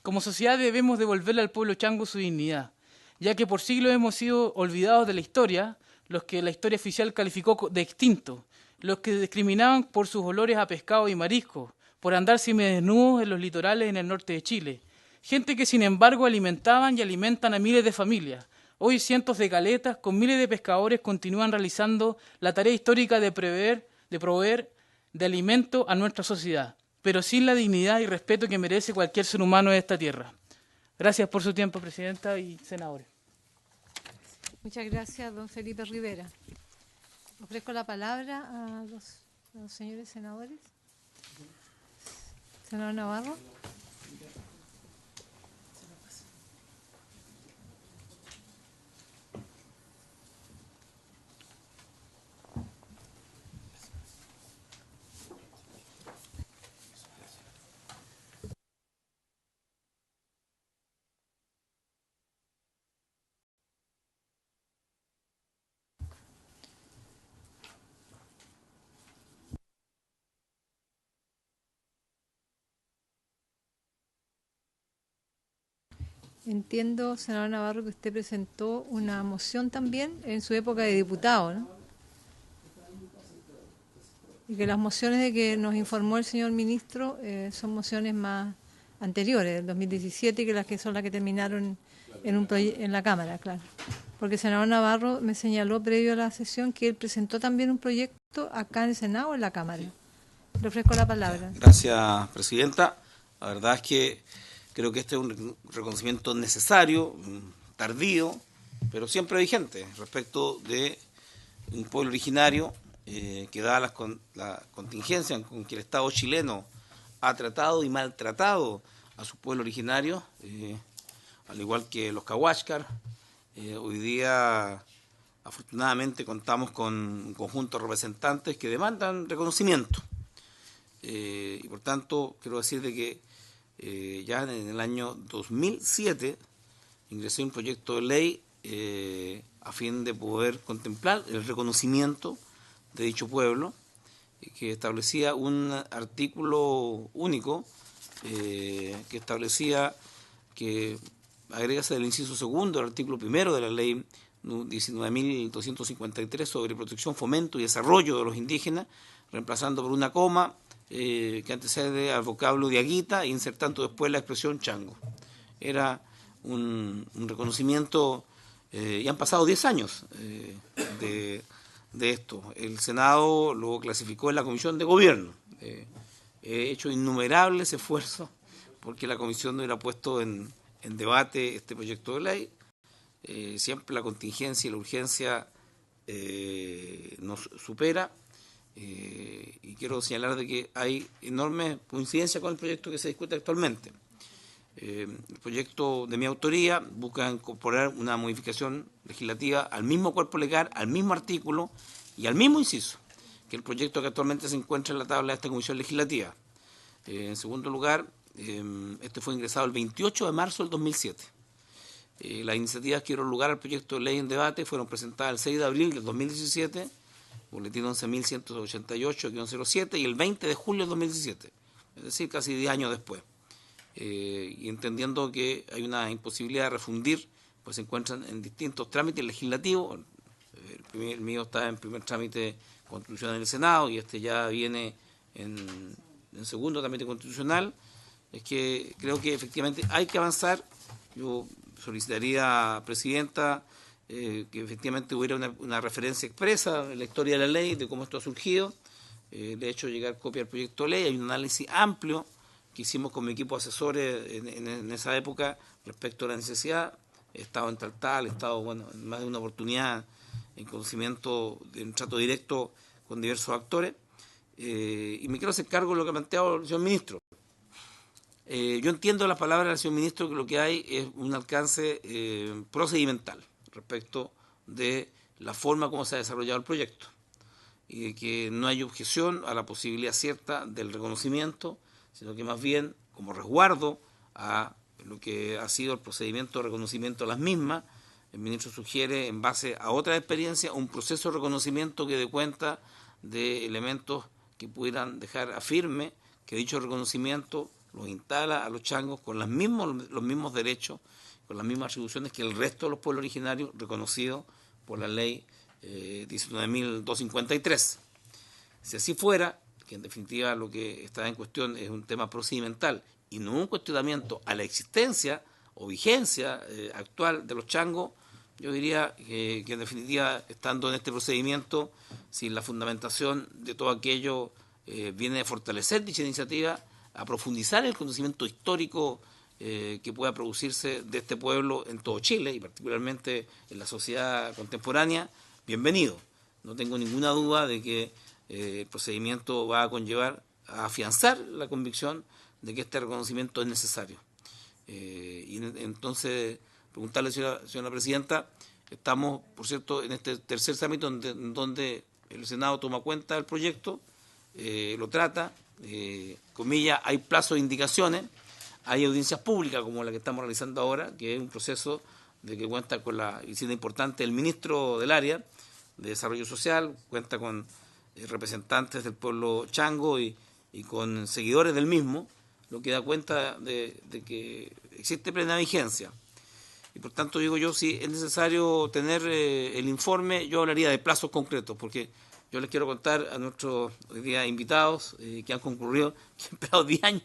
Como sociedad debemos devolverle al pueblo chango su dignidad, ya que por siglos hemos sido olvidados de la historia, los que la historia oficial calificó de extinto, los que discriminaban por sus olores a pescado y marisco, por andar semidesnudos en los litorales en el norte de Chile. Gente que sin embargo alimentaban y alimentan a miles de familias. Hoy cientos de caletas con miles de pescadores continúan realizando la tarea histórica de proveer de alimento a nuestra sociedad, pero sin la dignidad y respeto que merece cualquier ser humano de esta tierra. Gracias por su tiempo, Presidenta y senadores. Muchas gracias, don Felipe Rivera. Ofrezco la palabra a los señores senadores. Senador Navarro. Entiendo, senador Navarro, que usted presentó una moción también en su época de diputado, ¿no? Y que las mociones de que nos informó el señor ministro son mociones más anteriores, del 2017, que son las que terminaron en la Cámara, claro. Porque el senador Navarro me señaló previo a la sesión que él presentó también un proyecto acá en el Senado o en la Cámara. Le ofrezco la palabra. Gracias, Presidenta. La verdad es que creo que este es un reconocimiento necesario, tardío, pero siempre vigente, respecto de un pueblo originario que da la contingencia con que el Estado chileno ha tratado y maltratado a su pueblo originario, al igual que los Cahuáscar. Hoy día, afortunadamente, contamos con un conjunto de representantes que demandan reconocimiento. Y por tanto, quiero decir de que ya en el año 2007 ingresé un proyecto de ley a fin de poder contemplar el reconocimiento de dicho pueblo, que establecía un artículo único que establecía que agrégase del inciso segundo del artículo primero de la ley 19.253 sobre protección, fomento y desarrollo de los indígenas, reemplazando por una coma que antecede al vocablo diaguita e insertando después la expresión chango. Era un reconocimiento, y han pasado 10 años de esto. El Senado lo clasificó en la Comisión de Gobierno. He hecho innumerables esfuerzos porque la Comisión no hubiera puesto en debate este proyecto de ley. Siempre la contingencia y la urgencia nos supera. Y quiero señalar de que hay enorme coincidencia con el proyecto que se discute actualmente. El proyecto de mi autoría busca incorporar una modificación legislativa al mismo cuerpo legal, al mismo artículo y al mismo inciso que el proyecto que actualmente se encuentra en la tabla de esta comisión legislativa. En segundo lugar, este fue ingresado el 28 de marzo del 2007. Las iniciativas que dieron lugar al proyecto de ley en debate fueron presentadas el 6 de abril del 2017, boletín 11.188-07, y el 20 de julio del 2017, es decir, casi 10 años después. Y entendiendo que hay una imposibilidad de refundir, pues se encuentran en distintos trámites legislativos. El mío está en primer trámite constitucional en el Senado y este ya viene en segundo trámite constitucional. Es que creo que efectivamente hay que avanzar. Yo solicitaría, Presidenta, que efectivamente hubiera una referencia expresa en la historia de la ley, de cómo esto ha surgido. Le he hecho llegar copia del proyecto de ley. Hay un análisis amplio que hicimos con mi equipo de asesores en esa época respecto a la necesidad he estado en Taltal, he estado, bueno, en más de una oportunidad en conocimiento de un trato directo con diversos actores, y me quiero hacer cargo de lo que ha planteado el señor ministro. Yo entiendo las palabras del señor ministro que lo que hay es un alcance procedimental respecto de la forma como se ha desarrollado el proyecto y de que no hay objeción a la posibilidad cierta del reconocimiento, sino que más bien como resguardo a lo que ha sido el procedimiento de reconocimiento de las mismas, el ministro sugiere, en base a otra experiencia, un proceso de reconocimiento que dé cuenta de elementos que pudieran dejar a firme que dicho reconocimiento los instala a los changos con los mismos derechos, con las mismas atribuciones que el resto de los pueblos originarios reconocidos por la ley 19.253. Si así fuera, que en definitiva lo que está en cuestión es un tema procedimental y no un cuestionamiento a la existencia o vigencia actual de los changos, yo diría que en definitiva, estando en este procedimiento, si la fundamentación de todo aquello viene a fortalecer dicha iniciativa, a profundizar el conocimiento histórico que pueda producirse de este pueblo en todo Chile y particularmente en la sociedad contemporánea, bienvenido. No tengo ninguna duda de que el procedimiento va a conllevar a afianzar la convicción de que este reconocimiento es necesario. Y entonces, preguntarle, señora presidenta, estamos, por cierto, en este tercer summit donde el Senado toma cuenta del proyecto, lo trata, comillas, hay plazo de indicaciones, hay audiencias públicas como la que estamos realizando ahora, que es un proceso de que cuenta con la visita importante del ministro del área de Desarrollo Social, cuenta con representantes del pueblo chango y con seguidores del mismo, lo que da cuenta de que existe plena vigencia. Y por tanto digo yo, si es necesario tener el informe, yo hablaría de plazos concretos, porque yo les quiero contar a nuestros hoy día invitados que han concurrido, que han esperado 10 años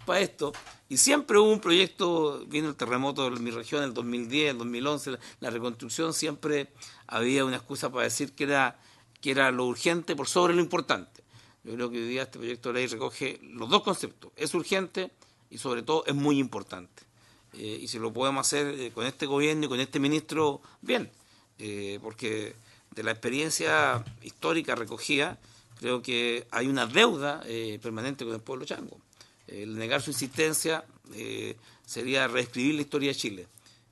para esto, y siempre hubo un proyecto, vino el terremoto de mi región en el 2010, el 2011, la reconstrucción, siempre había una excusa para decir que era lo urgente por sobre lo importante. Yo creo que hoy día este proyecto de ley recoge los dos conceptos, es urgente y sobre todo es muy importante. Y si lo podemos hacer con este gobierno y con este ministro, bien, porque de la experiencia histórica recogida, creo que hay una deuda permanente con el pueblo chango. El negar su existencia sería reescribir la historia de Chile,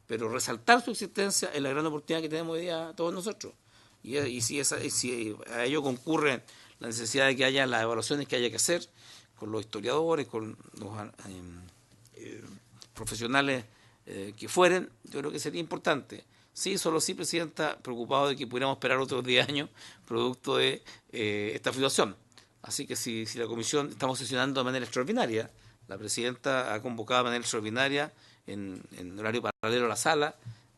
pero resaltar su existencia es la gran oportunidad que tenemos hoy día todos nosotros. Y si a ello concurre la necesidad de que haya las evaluaciones que haya que hacer con los historiadores, con los profesionales que fueren, yo creo que sería importante. Sí, solo sí, presidenta, preocupado de que pudiéramos esperar otros 10 años producto de esta situación. Así que si la comisión estamos sesionando de manera extraordinaria, la presidenta ha convocado de manera extraordinaria en horario paralelo a la sala,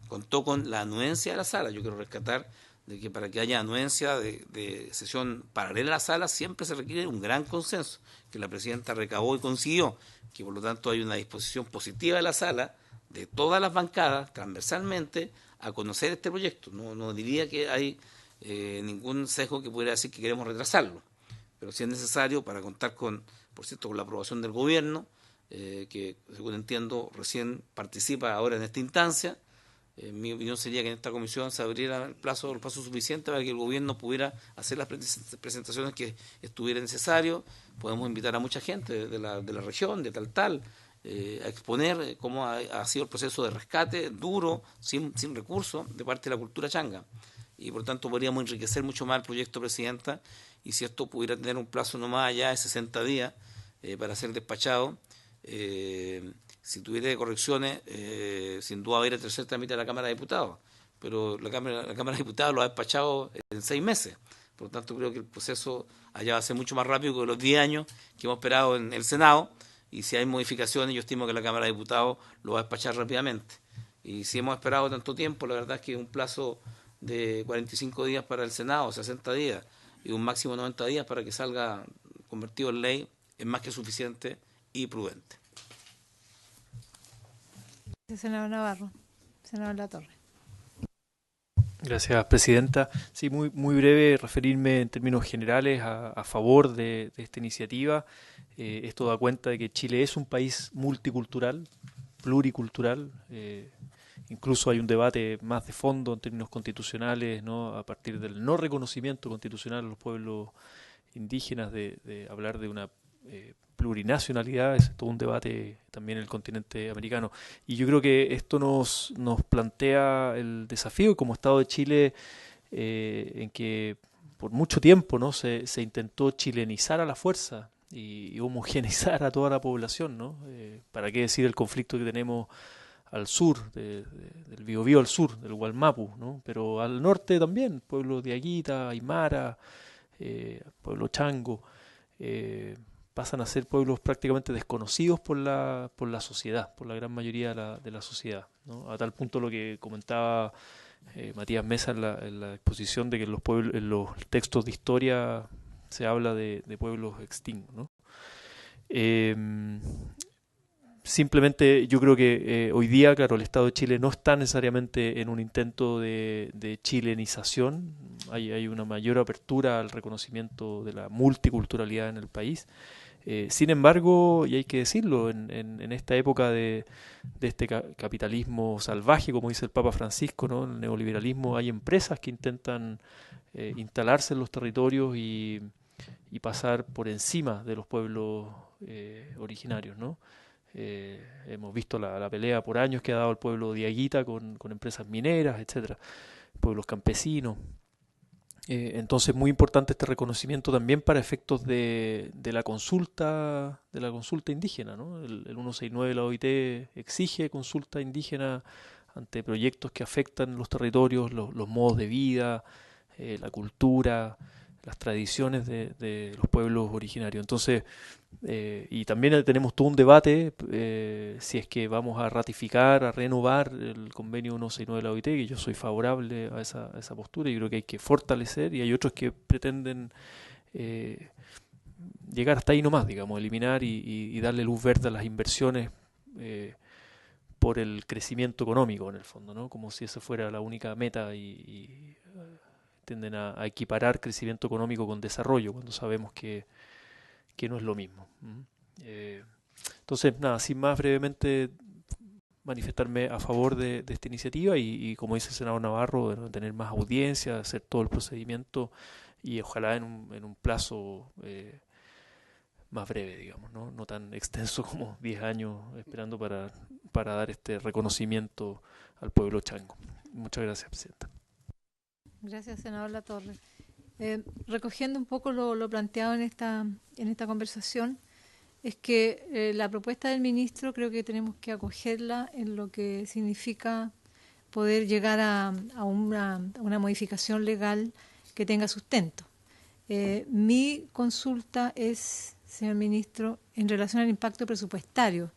contó con la anuencia de la sala. Yo quiero rescatar de que para que haya anuencia de sesión paralela a la sala siempre se requiere un gran consenso, que la presidenta recabó y consiguió, que por lo tanto hay una disposición positiva de la sala, de todas las bancadas, transversalmente, a conocer este proyecto. No diría que hay ningún sesgo que pudiera decir que queremos retrasarlo, pero si es necesario para contar con, por cierto, con la aprobación del gobierno, que según entiendo recién participa ahora en esta instancia. Mi opinión sería que en esta comisión se abriera el plazo suficiente para que el gobierno pudiera hacer las presentaciones que estuviera necesario. Podemos invitar a mucha gente de la región, de tal, a exponer cómo ha sido el proceso de rescate duro, sin recursos, de parte de la cultura changa. Y por tanto podríamos enriquecer mucho más el proyecto, presidenta, y si esto pudiera tener un plazo no más allá de 60 días para ser despachado, si tuviera correcciones, sin duda va a ir a tercer trámite a la Cámara de Diputados, pero la Cámara de Diputados lo ha despachado en 6 meses. Por lo tanto, creo que el proceso allá va a ser mucho más rápido que los 10 años que hemos esperado en el Senado, y si hay modificaciones, yo estimo que la Cámara de Diputados lo va a despachar rápidamente. Y si hemos esperado tanto tiempo, la verdad es que un plazo de 45 días para el Senado, 60 días, y un máximo de 90 días para que salga convertido en ley, es más que suficiente y prudente. Senador Navarro. Senador Latorre. Gracias, presidenta. Sí, muy breve, referirme en términos generales a favor de esta iniciativa. Esto da cuenta de que Chile es un país multicultural, pluricultural, incluso hay un debate más de fondo en términos constitucionales, ¿no? A partir del no reconocimiento constitucional a los pueblos indígenas, de hablar de una plurinacionalidad. Es todo un debate también en el continente americano. Y yo creo que esto nos plantea el desafío como Estado de Chile, en que por mucho tiempo, ¿no? se intentó chilenizar a la fuerza y homogeneizar a toda la población, ¿no? ¿Para qué decir el conflicto que tenemos al sur, del Biobío al sur, del Gualmapu, ¿no? Pero al norte también, pueblo de Aguita, Aymara, pueblo Chango, pasan a ser pueblos prácticamente desconocidos por la sociedad, por la gran mayoría de la sociedad, ¿no? A tal punto lo que comentaba Matías Mesa en la exposición, de que en los textos de historia se habla de pueblos extintos, ¿no? Simplemente yo creo que hoy día, claro, el Estado de Chile no está necesariamente en un intento de chilenización. Hay una mayor apertura al reconocimiento de la multiculturalidad en el país. Sin embargo, y hay que decirlo, en esta época de este capitalismo salvaje, como dice el Papa Francisco, ¿no? El neoliberalismo, hay empresas que intentan instalarse en los territorios y pasar por encima de los pueblos originarios, ¿no? Hemos visto la pelea por años que ha dado el pueblo de Aguita con empresas mineras, etcétera, pueblos campesinos. Entonces, muy importante este reconocimiento también para efectos de la consulta indígena, ¿no? El 169 de la OIT exige consulta indígena ante proyectos que afectan los territorios, los modos de vida, la cultura, las tradiciones de los pueblos originarios. Entonces, y también tenemos todo un debate si es que vamos a ratificar, a renovar el convenio 169 de la OIT, que yo soy favorable a esa postura, y creo que hay que fortalecer, y hay otros que pretenden llegar hasta ahí nomás, digamos, eliminar y darle luz verde a las inversiones por el crecimiento económico, en el fondo, ¿no? Como si esa fuera la única meta, y tienden a equiparar crecimiento económico con desarrollo, cuando sabemos que no es lo mismo. Entonces, nada, sin más, brevemente manifestarme a favor de esta iniciativa y como dice el senador Navarro, de tener más audiencia, hacer todo el procedimiento y ojalá en un plazo más breve, digamos, no tan extenso como 10 años esperando para dar este reconocimiento al pueblo chango. Muchas gracias, Presidenta. Gracias, senador Latorre. Recogiendo un poco lo planteado en esta conversación, es que la propuesta del ministro creo que tenemos que acogerla en lo que significa poder llegar a una modificación legal que tenga sustento. Mi consulta es, señor ministro, en relación al impacto presupuestario.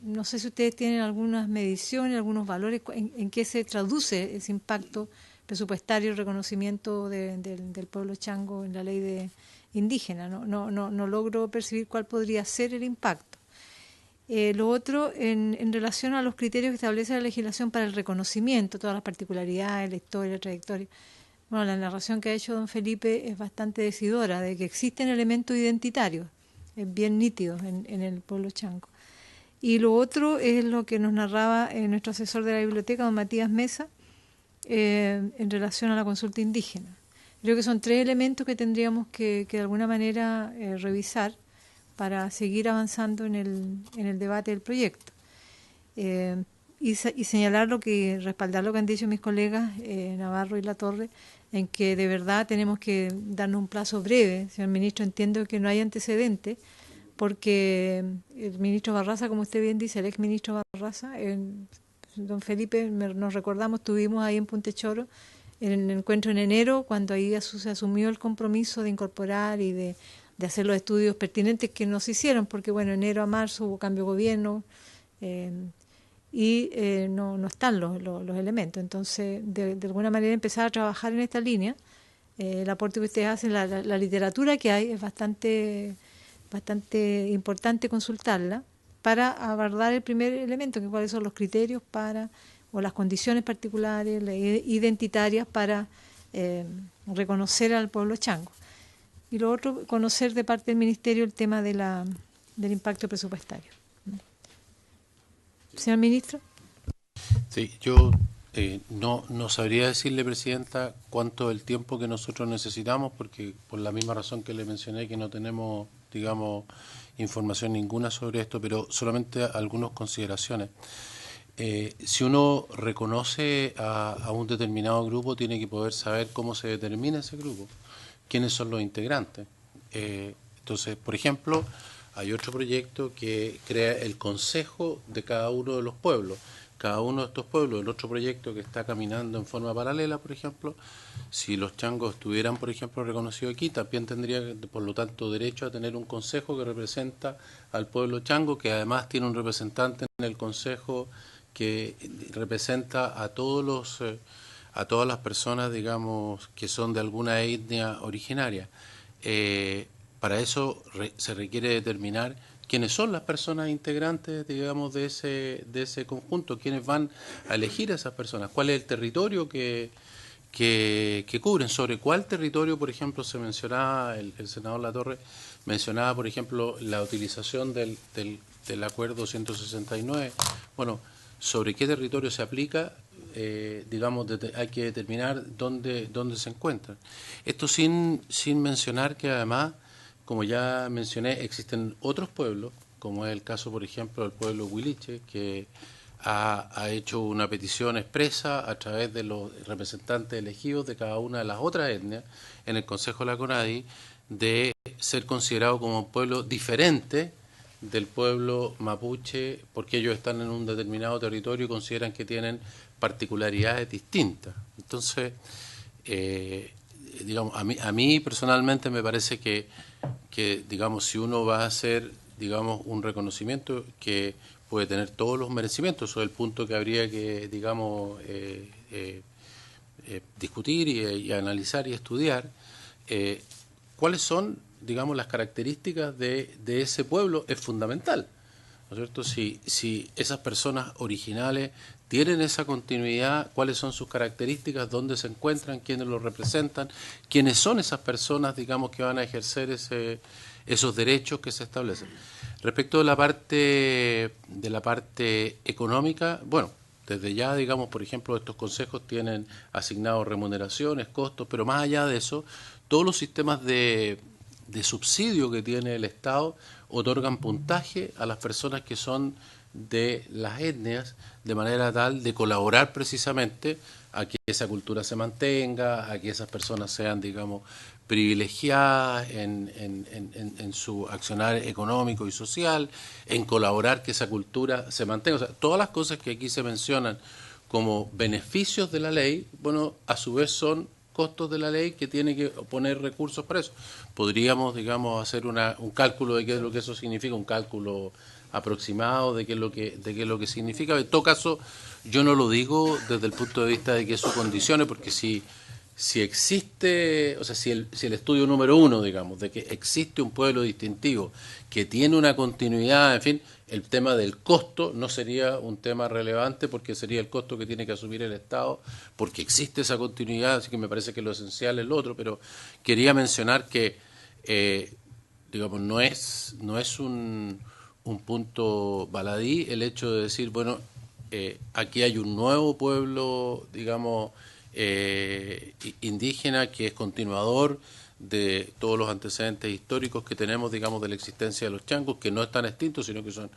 No sé si ustedes tienen algunas mediciones, algunos valores, en qué se traduce ese impacto presupuestario, el reconocimiento del pueblo chango en la ley de indígena. No logro percibir cuál podría ser el impacto. Lo otro, en relación a los criterios que establece la legislación para el reconocimiento, todas las particularidades, la historia, la trayectoria. Bueno, la narración que ha hecho don Felipe es bastante decidora de que existen elementos identitarios, bien nítidos en el pueblo chango. Y lo otro es lo que nos narraba nuestro asesor de la biblioteca, don Matías Mesa, en relación a la consulta indígena. Creo que son 3 elementos que tendríamos que de alguna manera revisar para seguir avanzando en el debate del proyecto. Y señalar respaldar lo que han dicho mis colegas Navarro y Latorre, en que de verdad tenemos que darnos un plazo breve. Señor ministro, entiendo que no hay antecedentes, porque el ministro Barraza, como usted bien dice, el ex ministro Barraza, don Felipe, nos recordamos, estuvimos ahí en Puntechoro en el encuentro en enero, cuando ahí se asumió el compromiso de incorporar y de hacer los estudios pertinentes que no se hicieron, porque bueno, enero a marzo hubo cambio de gobierno y no están los elementos. Entonces, de alguna manera empezar a trabajar en esta línea. El aporte que ustedes hacen, la literatura que hay, es bastante importante consultarla para abordar el primer elemento, que cuáles son los criterios o las condiciones particulares, identitarias para reconocer al pueblo chango. Y lo otro, conocer de parte del Ministerio el tema del impacto presupuestario. Señor Ministro. Sí, yo no sabría decirle, Presidenta, cuánto es el tiempo que nosotros necesitamos, porque por la misma razón que le mencioné, que no tenemos, digamos, información ninguna sobre esto, pero solamente algunas consideraciones. Si uno reconoce a un determinado grupo, tiene que poder saber cómo se determina ese grupo, quiénes son los integrantes. Entonces, por ejemplo, hay otro proyecto que crea el consejo de cada uno de los pueblos. Cada uno de estos pueblos, el otro proyecto que está caminando en forma paralela, por ejemplo, si los changos estuvieran, por ejemplo, reconocidos aquí, también tendría, por lo tanto, derecho a tener un consejo que representa al pueblo chango, que además tiene un representante en el consejo que representa a a todas las personas, digamos, que son de alguna etnia originaria. Para eso se requiere determinar quiénes son las personas integrantes, digamos, de ese conjunto, quiénes van a elegir a esas personas, cuál es el territorio que cubren, sobre cuál territorio, por ejemplo, se mencionaba, el senador Latorre mencionaba, por ejemplo, la utilización del acuerdo 169. Bueno, sobre qué territorio se aplica, digamos, hay que determinar dónde se encuentran. Esto sin mencionar que además, como ya mencioné, existen otros pueblos, como es el caso, por ejemplo, del pueblo huiliche, que ha hecho una petición expresa a través de los representantes elegidos de cada una de las otras etnias en el Consejo de la CONADI de ser considerado como un pueblo diferente del pueblo mapuche, porque ellos están en un determinado territorio y consideran que tienen particularidades distintas. Entonces, digamos, a mí personalmente me parece que digamos, si uno va a hacer, digamos, un reconocimiento que puede tener todos los merecimientos, eso es el punto que habría que, digamos, discutir y analizar y estudiar, cuáles son, digamos, las características de ese pueblo es fundamental, ¿no es cierto? Si esas personas originales tienen esa continuidad, cuáles son sus características, dónde se encuentran, quiénes los representan, quiénes son esas personas, digamos, que van a ejercer esos derechos que se establecen. Respecto de la parte económica, bueno, desde ya, digamos, por ejemplo, estos consejos tienen asignados remuneraciones, costos, pero más allá de eso, todos los sistemas de subsidio que tiene el Estado otorgan puntaje a las personas que son de las etnias, de manera tal de colaborar precisamente a que esa cultura se mantenga, a que esas personas sean, digamos, privilegiadas en su accionar económico y social, en colaborar que esa cultura se mantenga. O sea, todas las cosas que aquí se mencionan como beneficios de la ley, bueno, a su vez son costos de la ley que tiene que poner recursos para eso. Podríamos, digamos, hacer un cálculo de qué es lo que eso significa, un cálculo aproximado de qué es lo que significa. En todo caso, yo no lo digo desde el punto de vista de que eso condicione, porque si existe, o sea, si el estudio número uno, digamos, de que existe un pueblo distintivo que tiene una continuidad, en fin, el tema del costo no sería un tema relevante, porque sería el costo que tiene que asumir el Estado, porque existe esa continuidad, así que me parece que lo esencial es lo otro, pero quería mencionar que, digamos, no es un punto baladí el hecho de decir, bueno, aquí hay un nuevo pueblo, digamos, indígena que es continuador de todos los antecedentes históricos que tenemos, digamos, de la existencia de los changos, que no están extintos, sino que son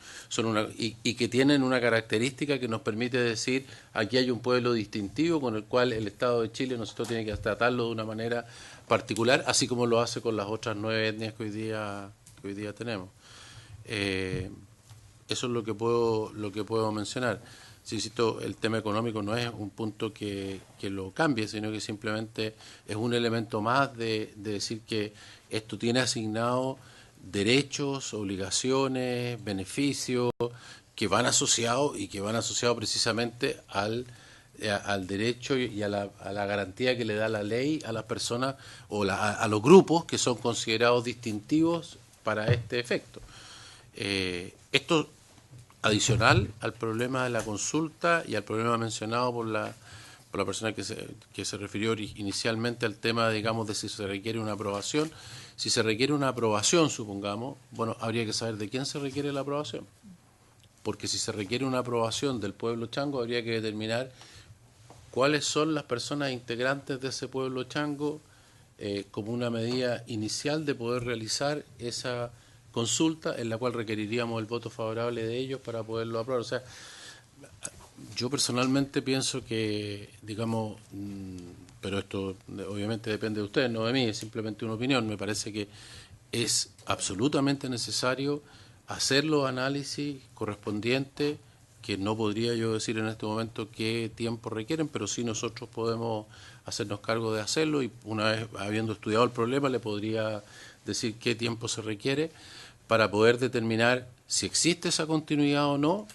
y que tienen una característica que nos permite decir, aquí hay un pueblo distintivo con el cual el Estado de Chile nosotros tiene que tratarlo de una manera particular, así como lo hace con las otras 9 etnias que hoy día tenemos. Eso es lo que puedo mencionar. Sí, insisto, el tema económico no es un punto que lo cambie, sino que simplemente es un elemento más de decir que esto tiene asignado derechos, obligaciones, beneficios que van asociados precisamente al derecho y a la garantía que le da la ley a las personas o a los grupos que son considerados distintivos para este efecto. Esto adicional al problema de la consulta y al problema mencionado por la persona que se refirió inicialmente al tema, digamos, de si se requiere una aprobación. Si se requiere una aprobación, supongamos, bueno, habría que saber de quién se requiere la aprobación. porque si se requiere una aprobación del pueblo chango, habría que determinar cuáles son las personas integrantes de ese pueblo chango como una medida inicial de poder realizar esa consulta en la cual requeriríamos el voto favorable de ellos para poderlo aprobar. O sea, yo personalmente pienso que, digamos, pero esto obviamente depende de ustedes, no de mí, es simplemente una opinión, me parece que es absolutamente necesario hacer los análisis correspondientes, que no podría yo decir en este momento qué tiempo requieren, pero sí nosotros podemos hacernos cargo de hacerlo y una vez habiendo estudiado el problema le podría decir qué tiempo se requiere para poder determinar si existe esa continuidad o no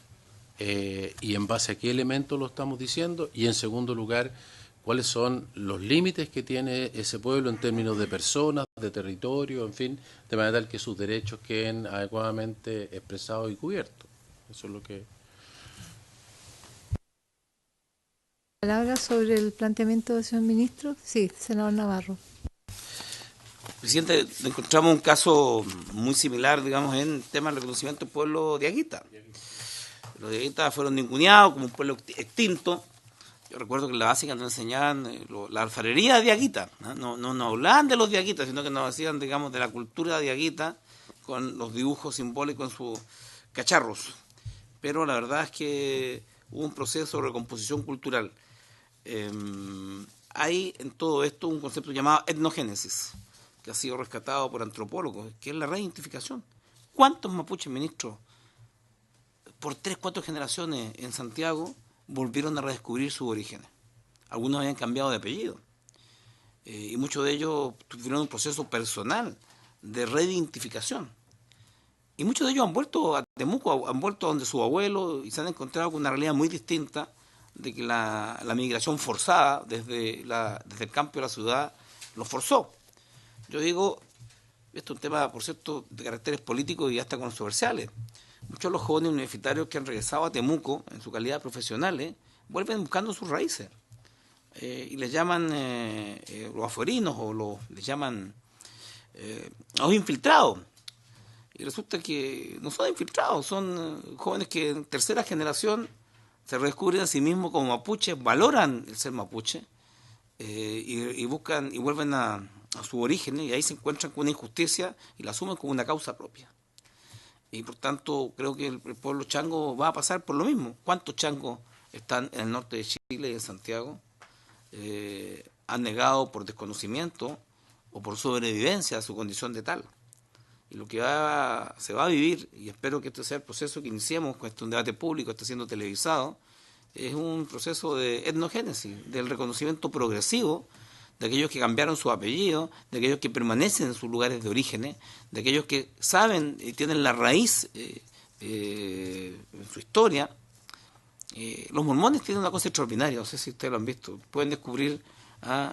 y en base a qué elementos lo estamos diciendo y en segundo lugar cuáles son los límites que tiene ese pueblo en términos de personas, de territorio, en fin, de manera tal que sus derechos queden adecuadamente expresados y cubiertos. Eso es lo que... ¿Palabra sobre el planteamiento del señor ministro? Sí, senador Navarro. Presidente, encontramos un caso muy similar, digamos, en temas de reconocimiento del pueblo diaguita. Los diaguitas fueron ninguneados como un pueblo extinto. Yo recuerdo que en la básica nos enseñaban la alfarería diaguita. No hablaban de los diaguitas, sino que nos hacían, digamos, de la cultura diaguita con los dibujos simbólicos en sus cacharros. Pero la verdad es que hubo un proceso de recomposición cultural. Hay en todo esto un concepto llamado etnogénesis, que ha sido rescatado por antropólogos, que es la reidentificación. ¿Cuántos mapuches, ministro, por 3, 4 generaciones en Santiago volvieron a redescubrir sus orígenes? Algunos habían cambiado de apellido y muchos de ellos tuvieron un proceso personal de reidentificación. Y muchos de ellos han vuelto a Temuco, han vuelto a donde su abuelo y se han encontrado con una realidad muy distinta de que la migración forzada desde el campo a la ciudad los forzó. Yo digo, esto es un tema, por cierto, de caracteres políticos y hasta controversiales. Muchos de los jóvenes universitarios que han regresado a Temuco en su calidad de profesionales vuelven buscando sus raíces y les llaman los afuerinos o les llaman los infiltrados. Y resulta que no son infiltrados, son jóvenes que en tercera generación se redescubren a sí mismos como mapuches, valoran el ser mapuche y buscan y vuelven a su origen y ahí se encuentran con una injusticia y la asumen como una causa propia. Y por tanto creo que el pueblo chango va a pasar por lo mismo. ¿Cuántos changos están en el norte de Chile y en Santiago? Han negado por desconocimiento o por sobrevivencia a su condición de tal. Y lo que se va a vivir, y espero que este sea el proceso que iniciemos con este un debate público, está siendo televisado, es un proceso de etnogénesis, del reconocimiento progresivo de aquellos que cambiaron su apellido, de aquellos que permanecen en sus lugares de orígenes, de aquellos que saben y tienen la raíz en su historia. Los mormones tienen una cosa extraordinaria, no sé si ustedes lo han visto, pueden descubrir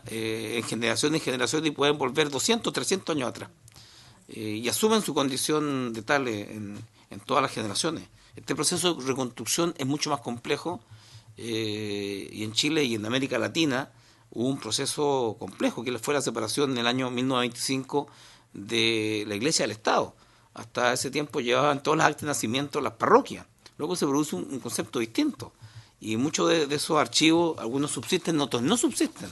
en generaciones y generaciones y pueden volver 200, 300 años atrás. Y asumen su condición de tal en todas las generaciones. Este proceso de reconstrucción es mucho más complejo y en Chile y en América Latina hubo un proceso complejo que fue la separación en el año 1925 de la Iglesia del Estado. Hasta ese tiempo llevaban todos los actos de nacimiento las parroquias. Luego se produce un concepto distinto y muchos de esos archivos, algunos subsisten, otros no subsisten.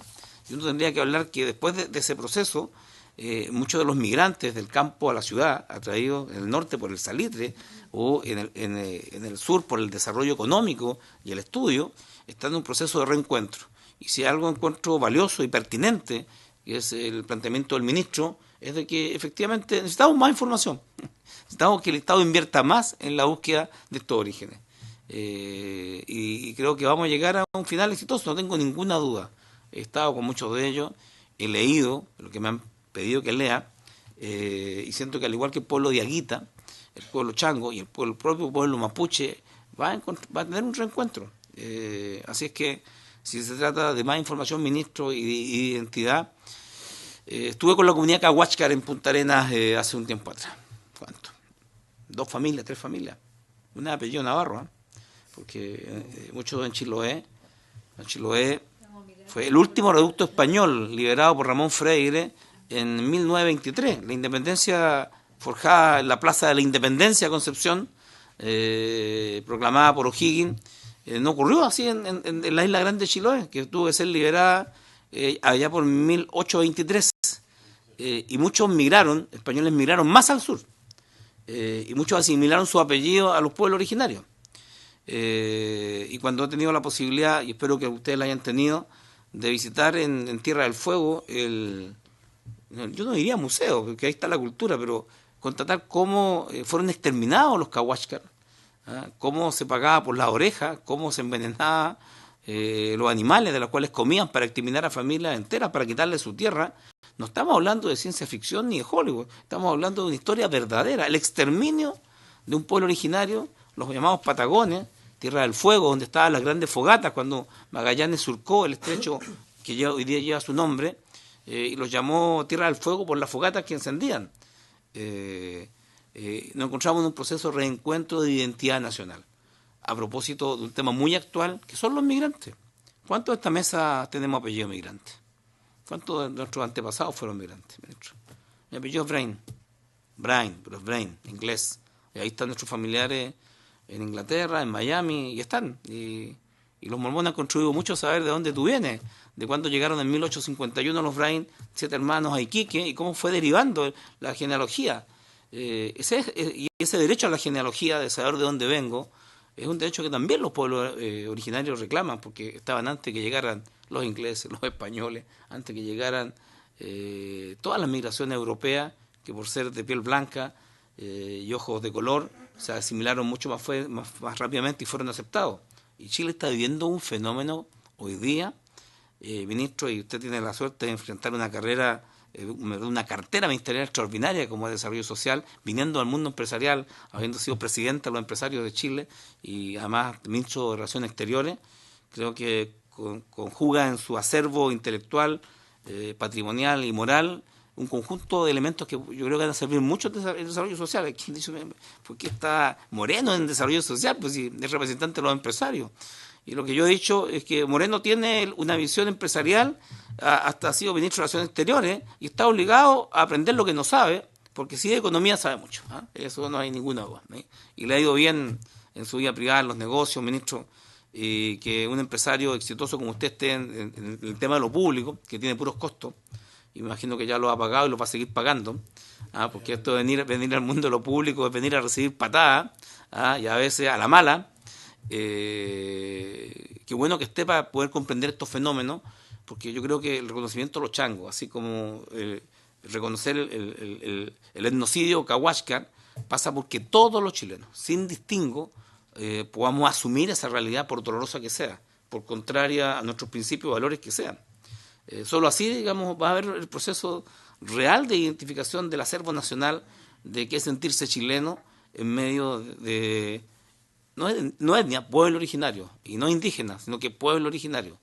Y uno tendría que hablar que después de ese proceso muchos de los migrantes del campo a la ciudad, atraídos en el norte por el salitre o en el sur por el desarrollo económico y el estudio, están en un proceso de reencuentro. Y si algo encuentro valioso y pertinente, que es el planteamiento del ministro, es de que efectivamente necesitamos más información. Necesitamos que el Estado invierta más en la búsqueda de estos orígenes. Y creo que vamos a llegar a un final exitoso, no tengo ninguna duda. He estado con muchos de ellos, he leído lo que me han pedido que lea, y siento que al igual que el pueblo diaguita, el pueblo chango y el propio pueblo mapuche va a tener un reencuentro. Así es que si se trata de más información, ministro, y de identidad, estuve con la comunidad Cahuáscar en Punta Arenas hace un tiempo atrás. ¿Cuánto? 2 familias, 3 familias. Una de apellido Navarro, porque muchos en Chiloé. Chiloé fue el último reducto español liberado por Ramón Freire en 1923. La independencia forjada en la Plaza de la Independencia, Concepción, proclamada por O'Higgins, no ocurrió así en la isla Grande de Chiloé, que tuvo que ser liberada allá por 1823, y muchos migraron, españoles migraron más al sur, y muchos asimilaron su apellido a los pueblos originarios. Y cuando he tenido la posibilidad, y espero que ustedes la hayan tenido, de visitar en Tierra del Fuego, yo no diría museo, porque ahí está la cultura, pero constatar cómo fueron exterminados los Cahuáscar, cómo se pagaba por las orejas, cómo se envenenaba los animales de los cuales comían para exterminar a familias enteras, para quitarle su tierra. No estamos hablando de ciencia ficción ni de Hollywood, estamos hablando de una historia verdadera, el exterminio de un pueblo originario, los llamados Patagones, Tierra del Fuego, donde estaban las grandes fogatas cuando Magallanes surcó el estrecho que hoy día lleva su nombre, y los llamó Tierra del Fuego por las fogatas que encendían. Nos encontramos en un proceso de reencuentro de identidad nacional, a propósito de un tema muy actual, que son los migrantes. ¿Cuántos de esta mesa tenemos apellido migrante? ¿Cuántos de nuestros antepasados fueron migrantes, ministro? Mi apellido es Brain, pero es Brain, inglés. Y ahí están nuestros familiares en Inglaterra, en Miami, y están. Y los mormones han contribuido mucho a saber de dónde tú vienes, de cuándo llegaron en 1851 los Brain, 7 hermanos a Iquique, y cómo fue derivando la genealogía. Y ese derecho a la genealogía, de saber de dónde vengo, es un derecho que también los pueblos originarios reclaman, porque estaban antes que llegaran los ingleses, los españoles, antes que llegaran todas las migraciones europeas, que por ser de piel blanca y ojos de color, se asimilaron mucho más rápidamente y fueron aceptados. Y Chile está viviendo un fenómeno hoy día, ministro, y usted tiene la suerte de enfrentar una carrera, una cartera ministerial extraordinaria como es Desarrollo Social, viniendo al mundo empresarial, habiendo sido presidente de los empresarios de Chile y además ministro de Relaciones Exteriores. Creo que conjuga en su acervo intelectual, patrimonial y moral un conjunto de elementos que yo creo que van a servir mucho en desarrollo social. ¿Quién dice, por qué está Moreno en desarrollo social? Pues si es representante de los empresarios. Y lo que yo he dicho es que Moreno tiene una visión empresarial, hasta ha sido ministro de Relaciones Exteriores, y está obligado a aprender lo que no sabe, porque si de economía sabe mucho. Eso no hay ninguna duda. Y le ha ido bien en su vida privada, en los negocios, ministro, y que un empresario exitoso como usted esté en el tema de lo público, que tiene puros costos, y me imagino que ya lo ha pagado y lo va a seguir pagando, porque esto de venir al mundo de lo público es venir a recibir patadas, y a veces a la mala. Qué bueno que esté para poder comprender estos fenómenos, porque yo creo que el reconocimiento de los changos, así como reconocer el etnocidio Cahuáscar, pasa porque todos los chilenos, sin distingo, podamos asumir esa realidad, por dolorosa que sea, por contraria a nuestros principios y valores que sean. Solo así, digamos, va a haber el proceso real de identificación del acervo nacional, de qué es sentirse chileno en medio de no etnia, pueblo originario, y no indígena, sino que pueblo originario.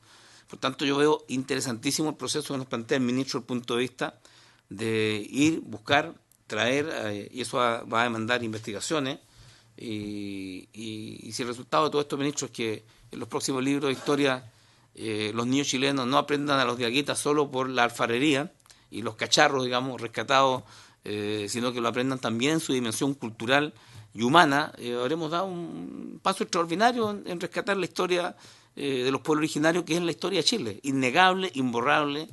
Por tanto, yo veo interesantísimo el proceso que nos plantea el ministro desde el punto de vista de ir, buscar, traer, y eso va a demandar investigaciones, y si el resultado de todo esto, ministro, es que en los próximos libros de historia los niños chilenos no aprendan a los diaguitas solo por la alfarería y los cacharros, digamos, rescatados, sino que lo aprendan también en su dimensión cultural y humana, habremos dado un paso extraordinario en rescatar la historia de los pueblos originarios, que es la historia de Chile, innegable, imborrable,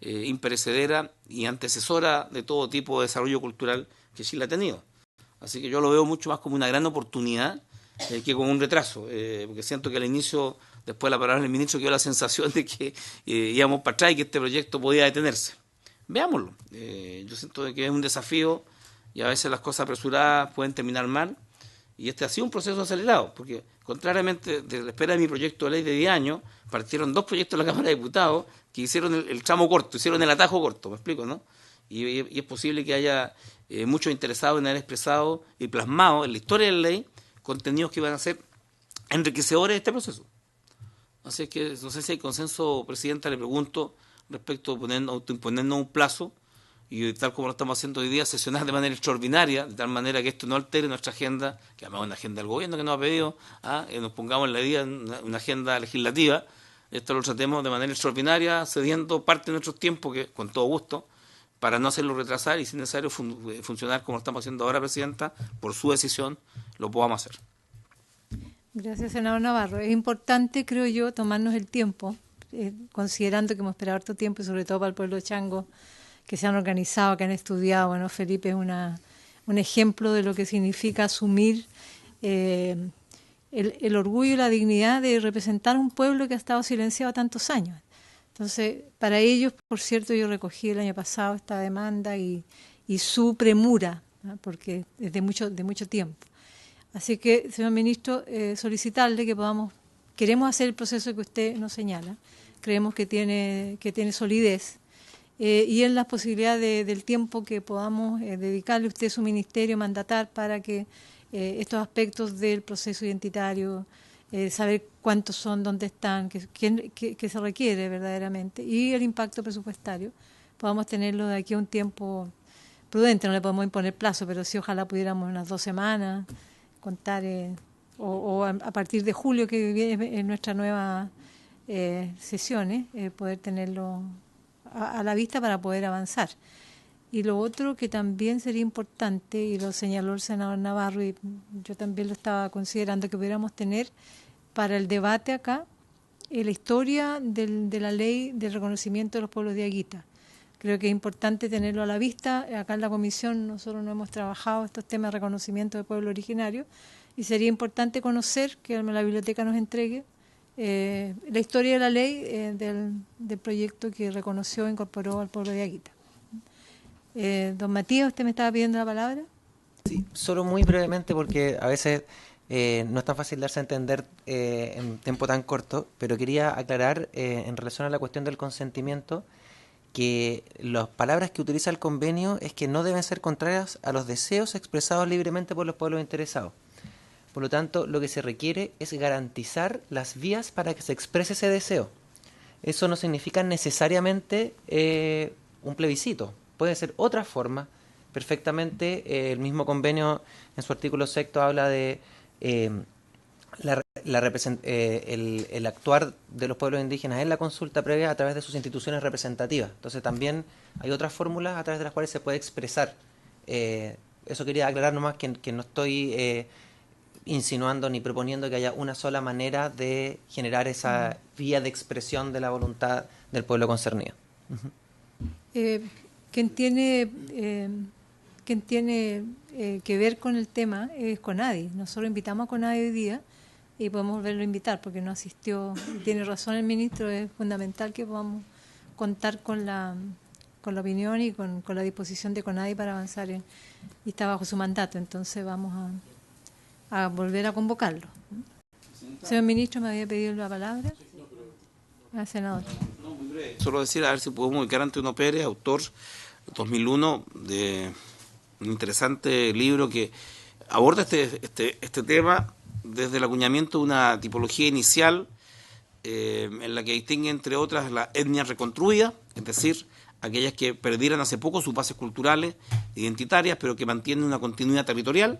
imperecedera y antecesora de todo tipo de desarrollo cultural que Chile ha tenido. Así que yo lo veo mucho más como una gran oportunidad que como un retraso, porque siento que al inicio, después de la palabra del ministro, quedó la sensación de que íbamos para atrás y que este proyecto podía detenerse. Veámoslo. Yo siento que es un desafío y a veces las cosas apresuradas pueden terminar mal, y este ha sido un proceso acelerado, porque contrariamente de la espera de mi proyecto de ley de 10 años, partieron 2 proyectos de la Cámara de Diputados que hicieron el tramo corto, hicieron el atajo corto, ¿me explico, no? Y es posible que haya muchos interesados en haber expresado y plasmado en la historia de la ley contenidos que van a ser enriquecedores de este proceso. Así que no sé si hay consenso, Presidenta, le pregunto, respecto a autoimponernos un plazo, y tal como lo estamos haciendo hoy día, sesionar de manera extraordinaria, de tal manera que esto no altere nuestra agenda, que además es una agenda del gobierno que nos ha pedido, nos pongamos en la día una agenda legislativa. Esto lo tratemos de manera extraordinaria, cediendo parte de nuestros tiempos, que con todo gusto, para no hacerlo retrasar y, si necesario, funcionar como lo estamos haciendo ahora, Presidenta, por su decisión, lo podamos hacer. Gracias, senador Navarro. Es importante, creo yo, tomarnos el tiempo, considerando que hemos esperado harto tiempo, y sobre todo para el pueblo chango, que se han organizado, que han estudiado. Bueno, Felipe es un ejemplo de lo que significa asumir el orgullo y la dignidad de representar un pueblo que ha estado silenciado tantos años. Entonces, para ellos, por cierto, yo recogí el año pasado esta demanda y su premura, ¿no? Porque es de mucho tiempo. Así que, señor ministro, solicitarle que queremos hacer el proceso que usted nos señala, creemos que tiene solidez, y en las posibilidades del tiempo que podamos dedicarle usted su ministerio, mandatar para que estos aspectos del proceso identitario, saber cuántos son, dónde están, qué se requiere verdaderamente, y el impacto presupuestario, podamos tenerlo de aquí a un tiempo prudente. No le podemos imponer plazo, pero sí ojalá pudiéramos unas 2 semanas contar, o a partir de julio, que viene en nuestra nueva sesión, poder tenerlo a la vista para poder avanzar. Y lo otro que también sería importante, y lo señaló el senador Navarro, y yo también lo estaba considerando, que pudiéramos tener para el debate acá la historia de la ley del reconocimiento de los pueblos de Aguita. Creo que es importante tenerlo a la vista. Acá en la comisión nosotros no hemos trabajado estos temas de reconocimiento de pueblo originario, y sería importante conocer, que la biblioteca nos entregue la historia de la ley del proyecto que reconoció e incorporó al pueblo de Aguita. Don Matías, ¿usted me estaba pidiendo la palabra? Sí, solo muy brevemente, porque a veces no es tan fácil darse a entender en tiempo tan corto, pero quería aclarar en relación a la cuestión del consentimiento, que las palabras que utiliza el convenio es que no deben ser contrarias a los deseos expresados libremente por los pueblos interesados. Por lo tanto, lo que se requiere es garantizar las vías para que se exprese ese deseo. Eso no significa necesariamente un plebiscito. Puede ser otra forma. Perfectamente, el mismo convenio en su artículo 6 habla de el actuar de los pueblos indígenas en la consulta previa a través de sus instituciones representativas. Entonces también hay otras fórmulas a través de las cuales se puede expresar. Eso quería aclarar nomás, que no estoy insinuando ni proponiendo que haya una sola manera de generar esa vía de expresión de la voluntad del pueblo concernido. Quien tiene que ver con el tema es CONADI. Nosotros invitamos a CONADI hoy día y podemos volverlo a invitar porque no asistió. Tiene razón el ministro, es fundamental que podamos contar con la opinión y con la disposición de CONADI para avanzar, y está bajo su mandato. Entonces vamos a volver a convocarlo. Señor ministro, me había pedido la palabra. Senador. No, muy breve. Solo decir, a ver si podemos ubicar a Antonio Pérez, autor 2001 de un interesante libro que aborda este tema desde el acuñamiento de una tipología inicial en la que distingue, entre otras, la etnia reconstruida, es decir, aquellas que perdieran hace poco sus bases culturales, identitarias, pero que mantienen una continuidad territorial,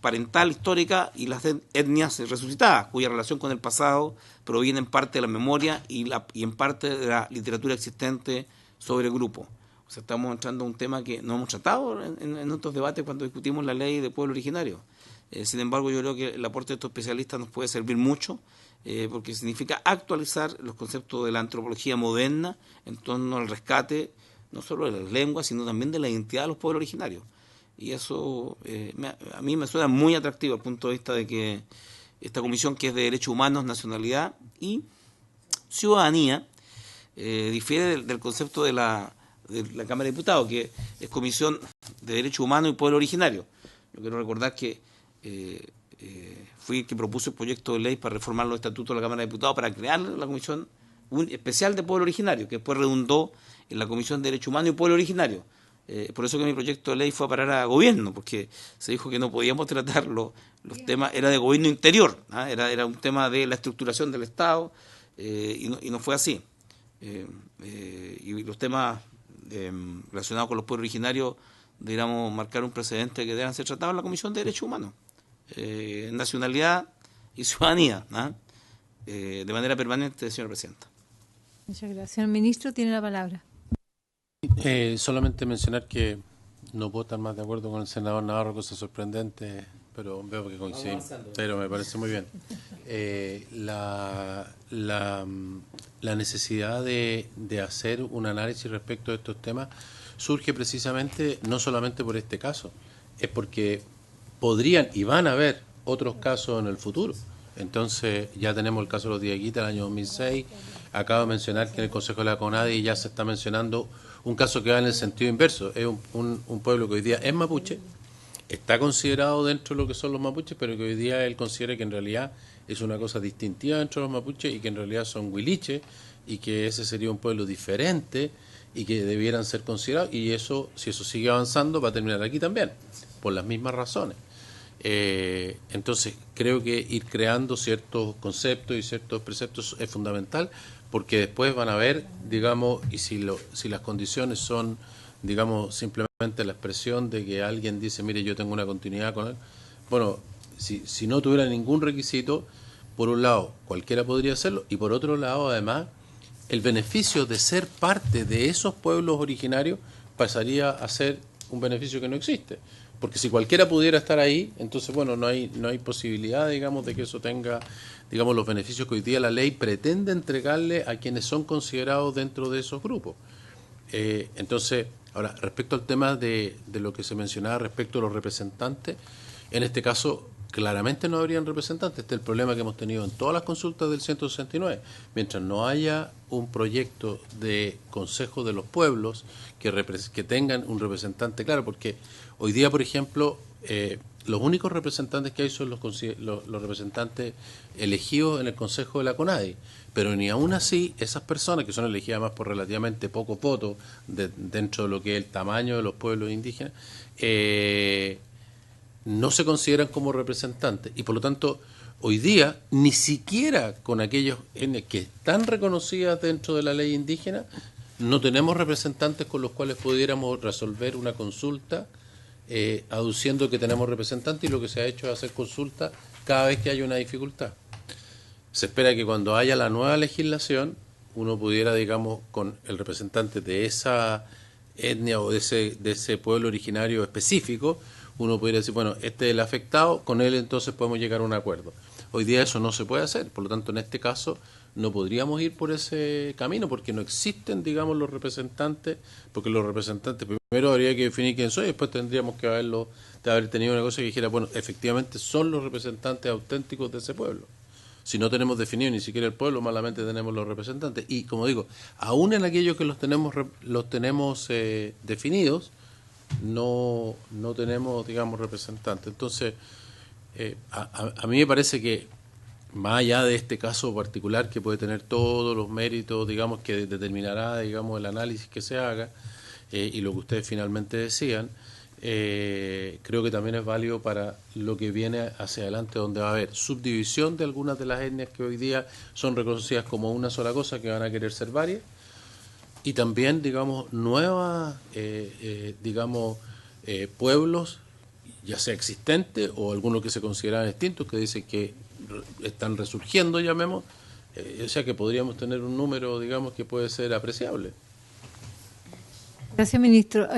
parental, histórica, y las etnias resucitadas, cuya relación con el pasado proviene en parte de la memoria y en parte de la literatura existente sobre el grupo. O sea, estamos entrando a un tema que no hemos tratado en otros debates cuando discutimos la ley de pueblo originario. Sin embargo, yo creo que el aporte de estos especialistas nos puede servir mucho, porque significa actualizar los conceptos de la antropología moderna en torno al rescate no solo de las lenguas, sino también de la identidad de los pueblos originarios. Y eso a mí me suena muy atractivo al punto de vista de que esta comisión, que es de Derechos Humanos, Nacionalidad y Ciudadanía, difiere del concepto de la Cámara de Diputados, que es Comisión de Derechos Humanos y Pueblo Originario. Yo quiero recordar que fui el que propuso el proyecto de ley para reformar los estatutos de la Cámara de Diputados para crear la Comisión Especial de Pueblo Originario, que después redundó en la Comisión de Derechos Humanos y Pueblo Originario. Por eso que mi proyecto de ley fue a parar a gobierno, porque se dijo que no podíamos tratar los temas, era de gobierno interior, ¿ah? Era un tema de la estructuración del Estado, y no fue así. Y los temas relacionados con los pueblos originarios deberíamos marcar un precedente que deban ser tratados en la Comisión de Derechos Humanos, Nacionalidad y Ciudadanía, ¿ah? De manera permanente, señora presidenta. Muchas gracias. Señor ministro, tiene la palabra. Solamente mencionar que no puedo estar más de acuerdo con el senador Navarro, cosa sorprendente pero veo que coincidimos. Pero me parece muy bien. La necesidad de hacer un análisis respecto a estos temas surge precisamente no solamente por este caso, es porque podrían y van a haber otros casos en el futuro. Entonces ya tenemos el caso de los Dieguitas del año 2006, acabo de mencionar que en el Consejo de la CONADI ya se está mencionando un caso que va en el sentido inverso, es un pueblo que hoy día es mapuche, está considerado dentro de lo que son los mapuches, pero que hoy día él considera que en realidad es una cosa distintiva dentro de los mapuches y que en realidad son huiliches y que ese sería un pueblo diferente y que debieran ser considerados, y eso, si eso sigue avanzando, va a terminar aquí también, por las mismas razones. Entonces, creo que ir creando ciertos conceptos y ciertos preceptos es fundamental, porque después van a ver, digamos, y si las condiciones son, digamos, simplemente la expresión de que alguien dice, mire, yo tengo una continuidad con él, bueno, si no tuviera ningún requisito, por un lado, cualquiera podría hacerlo, y por otro lado, además, el beneficio de ser parte de esos pueblos originarios pasaría a ser un beneficio que no existe. Porque si cualquiera pudiera estar ahí, entonces, bueno, no hay posibilidad, digamos, de que eso tenga, digamos, los beneficios que hoy día la ley pretende entregarle a quienes son considerados dentro de esos grupos. Entonces, ahora, respecto al tema de lo que se mencionaba respecto a los representantes, en este caso, claramente no habrían representantes. Este es el problema que hemos tenido en todas las consultas del 169. Mientras no haya un proyecto de Consejo de los Pueblos que tengan un representante claro, porque hoy día, por ejemplo, los únicos representantes que hay son los representantes elegidos en el Consejo de la CONADI, pero ni aún así esas personas que son elegidas más por relativamente pocos votos dentro de lo que es el tamaño de los pueblos indígenas, no se consideran como representantes, y por lo tanto hoy día ni siquiera con aquellos que están reconocidas dentro de la ley indígena no tenemos representantes con los cuales pudiéramos resolver una consulta aduciendo que tenemos representantes, y lo que se ha hecho es hacer consultas cada vez que hay una dificultad. Se espera que cuando haya la nueva legislación uno pudiera, digamos, con el representante de esa etnia o de ese pueblo originario específico, uno pudiera decir, bueno, este es el afectado, con él entonces podemos llegar a un acuerdo. Hoy día eso no se puede hacer, por lo tanto en este caso no podríamos ir por ese camino porque no existen, digamos, los representantes, porque los representantes primero habría que definir quién son y después tendríamos que haber tenido una cosa que dijera, bueno, efectivamente son los representantes auténticos de ese pueblo. Si no tenemos definido ni siquiera el pueblo, malamente tenemos los representantes. Y como digo, aún en aquellos que los tenemos definidos, no tenemos, digamos, representantes. Entonces, a mí me parece que más allá de este caso particular que puede tener todos los méritos, digamos, que determinará, digamos, el análisis que se haga y lo que ustedes finalmente decían, creo que también es válido para lo que viene hacia adelante, donde va a haber subdivisión de algunas de las etnias que hoy día son reconocidas como una sola cosa, que van a querer ser varias, y también, digamos, nuevas, pueblos, ya sea existentes o algunos que se consideran extintos, que dicen que están resurgiendo, llamemos, o sea que podríamos tener un número, digamos, que puede ser apreciable. Gracias, ministro.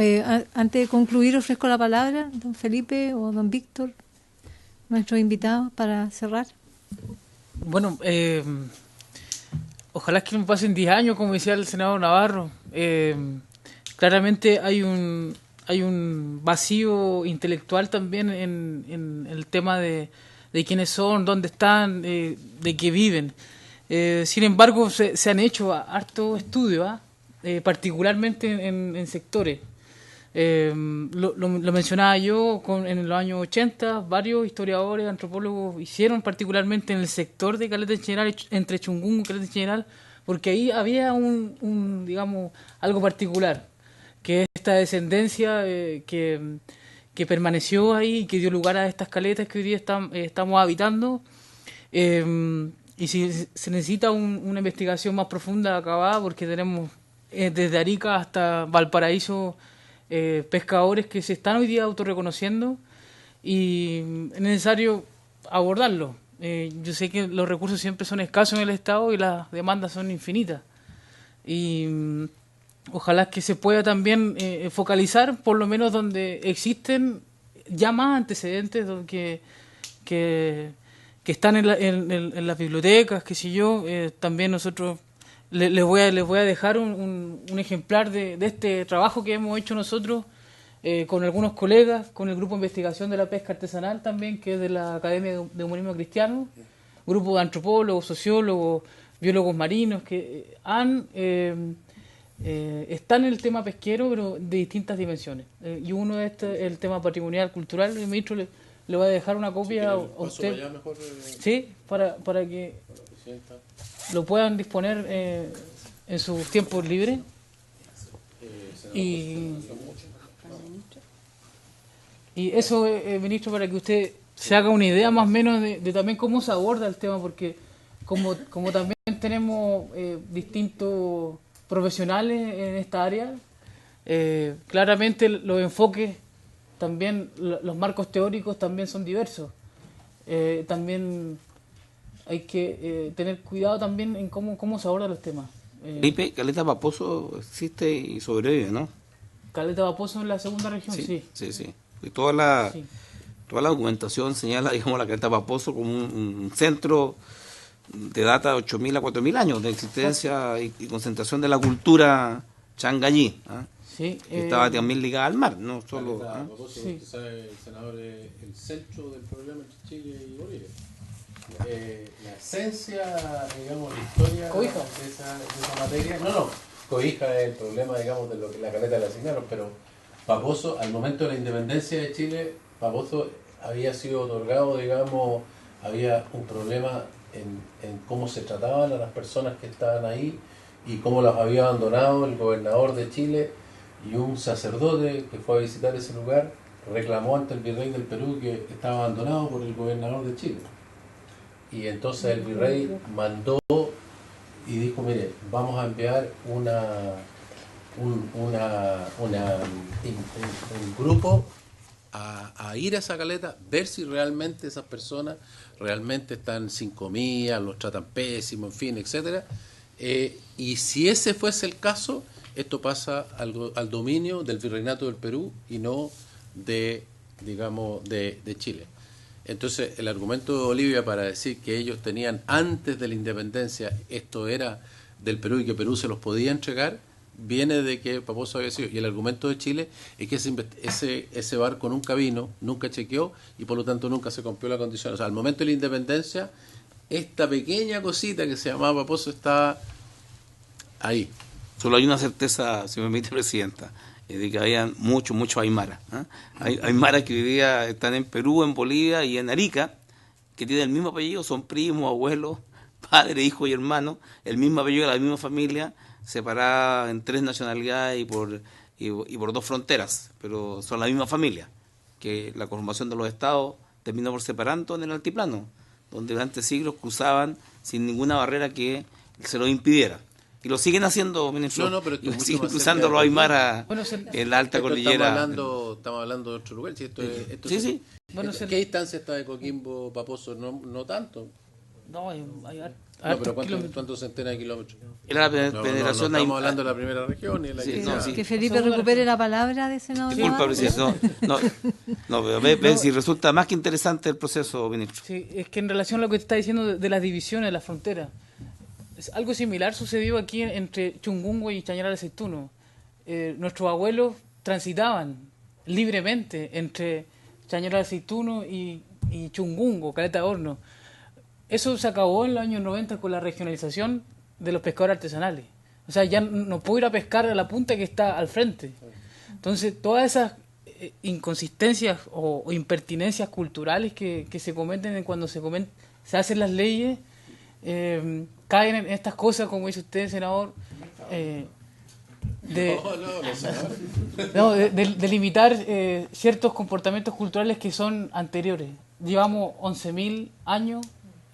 Antes de concluir, ofrezco la palabra, don Felipe o don Víctor, nuestros invitados, para cerrar. Bueno, ojalá que no pasen 10 años, como decía el senador Navarro. Claramente hay un vacío intelectual también en el tema de quiénes son, dónde están, de qué viven. Sin embargo, se han hecho hartos estudios, particularmente en sectores. Lo mencionaba yo, en los años 80, varios historiadores, antropólogos hicieron particularmente en el sector de Caleta General, entre Chungungo y Caleta General, porque ahí había digamos, algo particular, que es esta descendencia que permaneció ahí y que dio lugar a estas caletas que hoy día estamos habitando. Y si se necesita una investigación más profunda, acabada, porque tenemos desde Arica hasta Valparaíso pescadores que se están hoy día autorreconociendo, y es necesario abordarlo. Yo sé que los recursos siempre son escasos en el Estado y las demandas son infinitas, y ojalá que se pueda también focalizar por lo menos donde existen ya más antecedentes que están en las bibliotecas, qué sé yo. También nosotros les voy a dejar un ejemplar de este trabajo que hemos hecho nosotros con algunos colegas, con el grupo de investigación de la pesca artesanal también, que es de la Academia de Humanismo Cristiano, grupo de antropólogos, sociólogos, biólogos marinos que están en el tema pesquero, pero de distintas dimensiones. Y uno de estos es el tema patrimonial, cultural. El ministro le voy a dejar una copia a usted. Allá mejor, sí, para que lo puedan disponer en sus tiempos libres. Y eso, ministro, para que usted se haga una idea más o menos de también cómo se aborda el tema, porque como también tenemos distintos profesionales en esta área, claramente los enfoques, también los marcos teóricos también son diversos. También hay que tener cuidado también en cómo se abordan los temas. Felipe, Caleta Paposo existe y sobrevive, ¿no? Caleta Paposo en la segunda región, sí. Sí. Y toda la documentación señala, digamos, la Caleta Paposo como un centro de data de 8.000 a 4.000 años de existencia y concentración de la cultura changallí. Sí, estaba también ligada al mar, no solo. Usted sabe, senador, el centro del problema entre Chile y Bolivia. La esencia, digamos, la historia de esa materia. Cobija es el problema, digamos, de lo que la caleta le asignaron, pero Paposo, al momento de la independencia de Chile, Paposo había sido otorgado, digamos, había un problema en cómo se trataban a las personas que estaban ahí y cómo las había abandonado el gobernador de Chile, y un sacerdote que fue a visitar ese lugar reclamó ante el virrey del Perú que estaba abandonado por el gobernador de Chile. Y entonces el virrey mandó y dijo, mire, vamos a enviar un grupo a ir a esa caleta, ver si realmente esas personas realmente están sin comida, los tratan pésimo, en fin, etcétera. Y si ese fuese el caso, esto pasa al dominio del virreinato del Perú y no de Chile. Entonces, el argumento de Bolivia para decir que ellos tenían antes de la independencia, esto era del Perú y que Perú se los podía entregar, viene de que Paposo había sido. Y el argumento de Chile es que ese barco nunca vino, nunca chequeó y por lo tanto nunca se cumplió la condición. O sea, al momento de la independencia, esta pequeña cosita que se llamaba Paposo estaba ahí. Solo hay una certeza, si me permite, Presidenta, de que había muchos aymaras. Hay aymaras que hoy día están en Perú, en Bolivia y en Arica, que tienen el mismo apellido, son primos, abuelos, padre, hijo y hermano, el mismo apellido de la misma familia, separada en 3 nacionalidades y por 2 fronteras, pero son la misma familia, que la conformación de los estados terminó por separando en el altiplano, donde durante siglos cruzaban sin ninguna barrera que se lo impidiera. Y lo siguen haciendo, ministro. Pero siguen cruzando los aymaras en la alta cordillera. Estamos hablando de otro lugar. Si sí. ¿Qué distancia está de Coquimbo, Paposo? No tanto. No, hay pero ¿cuántos centenas de kilómetros? Era la Federación. No, estamos hablando de la primera región. Que Felipe recupere la palabra de senador. Disculpa, presidente. Pero ve si resulta más que interesante el proceso, ministro. Sí, es que en relación a lo que está diciendo de las divisiones de la frontera, algo similar sucedió aquí entre Chungungo y Chañaral Aceituno. Nuestros abuelos transitaban libremente entre Chañaral Aceituno y Chungungo, Caleta de Horno. Eso se acabó en los años 90 con la regionalización de los pescadores artesanales. O sea, ya no puedo ir a pescar a la punta que está al frente. Entonces, todas esas inconsistencias o impertinencias culturales que se cometen cuando se hacen las leyes, caen en estas cosas, como dice usted, senador, de limitar ciertos comportamientos culturales que son anteriores. Llevamos 11.000 años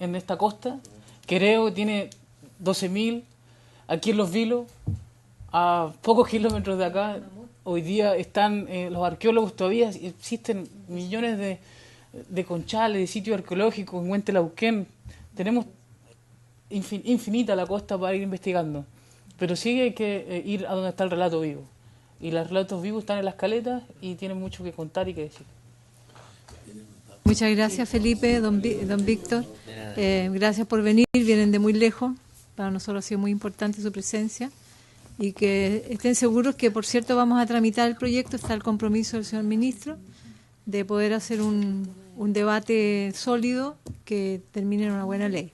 en esta costa, Quereo tiene 12.000, aquí en Los Vilos, a pocos kilómetros de acá, hoy día están los arqueólogos, todavía existen millones de conchales, de sitios arqueológicos en Huentelauquén, tenemos infinita la costa para ir investigando, pero sí hay que ir a donde está el relato vivo, y los relatos vivos están en las caletas y tienen mucho que contar y que decir. Muchas gracias, Felipe, don Víctor. Gracias por venir, vienen de muy lejos. Para nosotros ha sido muy importante su presencia. Y que estén seguros que, por cierto, vamos a tramitar el proyecto. Está el compromiso del señor ministro de poder hacer un debate sólido que termine en una buena ley.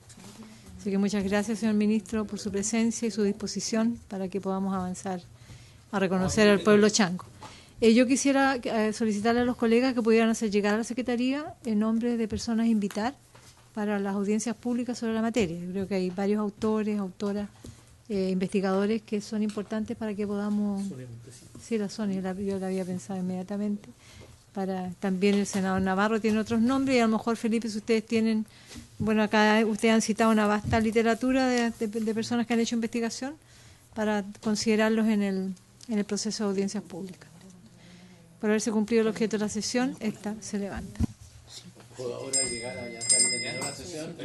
Así que muchas gracias, señor ministro, por su presencia y su disposición para que podamos avanzar a reconocer al pueblo chango. Yo quisiera solicitarle a los colegas que pudieran hacer llegar a la Secretaría el nombre de personas a invitar para las audiencias públicas sobre la materia. Yo creo que hay varios autores, autoras, investigadores que son importantes para que podamos... Sí, la Sonia, yo la había pensado inmediatamente. También el senador Navarro tiene otros nombres y a lo mejor, Felipe, si ustedes tienen... Bueno, acá ustedes han citado una vasta literatura de personas que han hecho investigación para considerarlos en el proceso de audiencias públicas. Por haberse cumplido el objeto de la sesión, esta se levanta. ¿Puedo ahora llegar a terminar la sesión?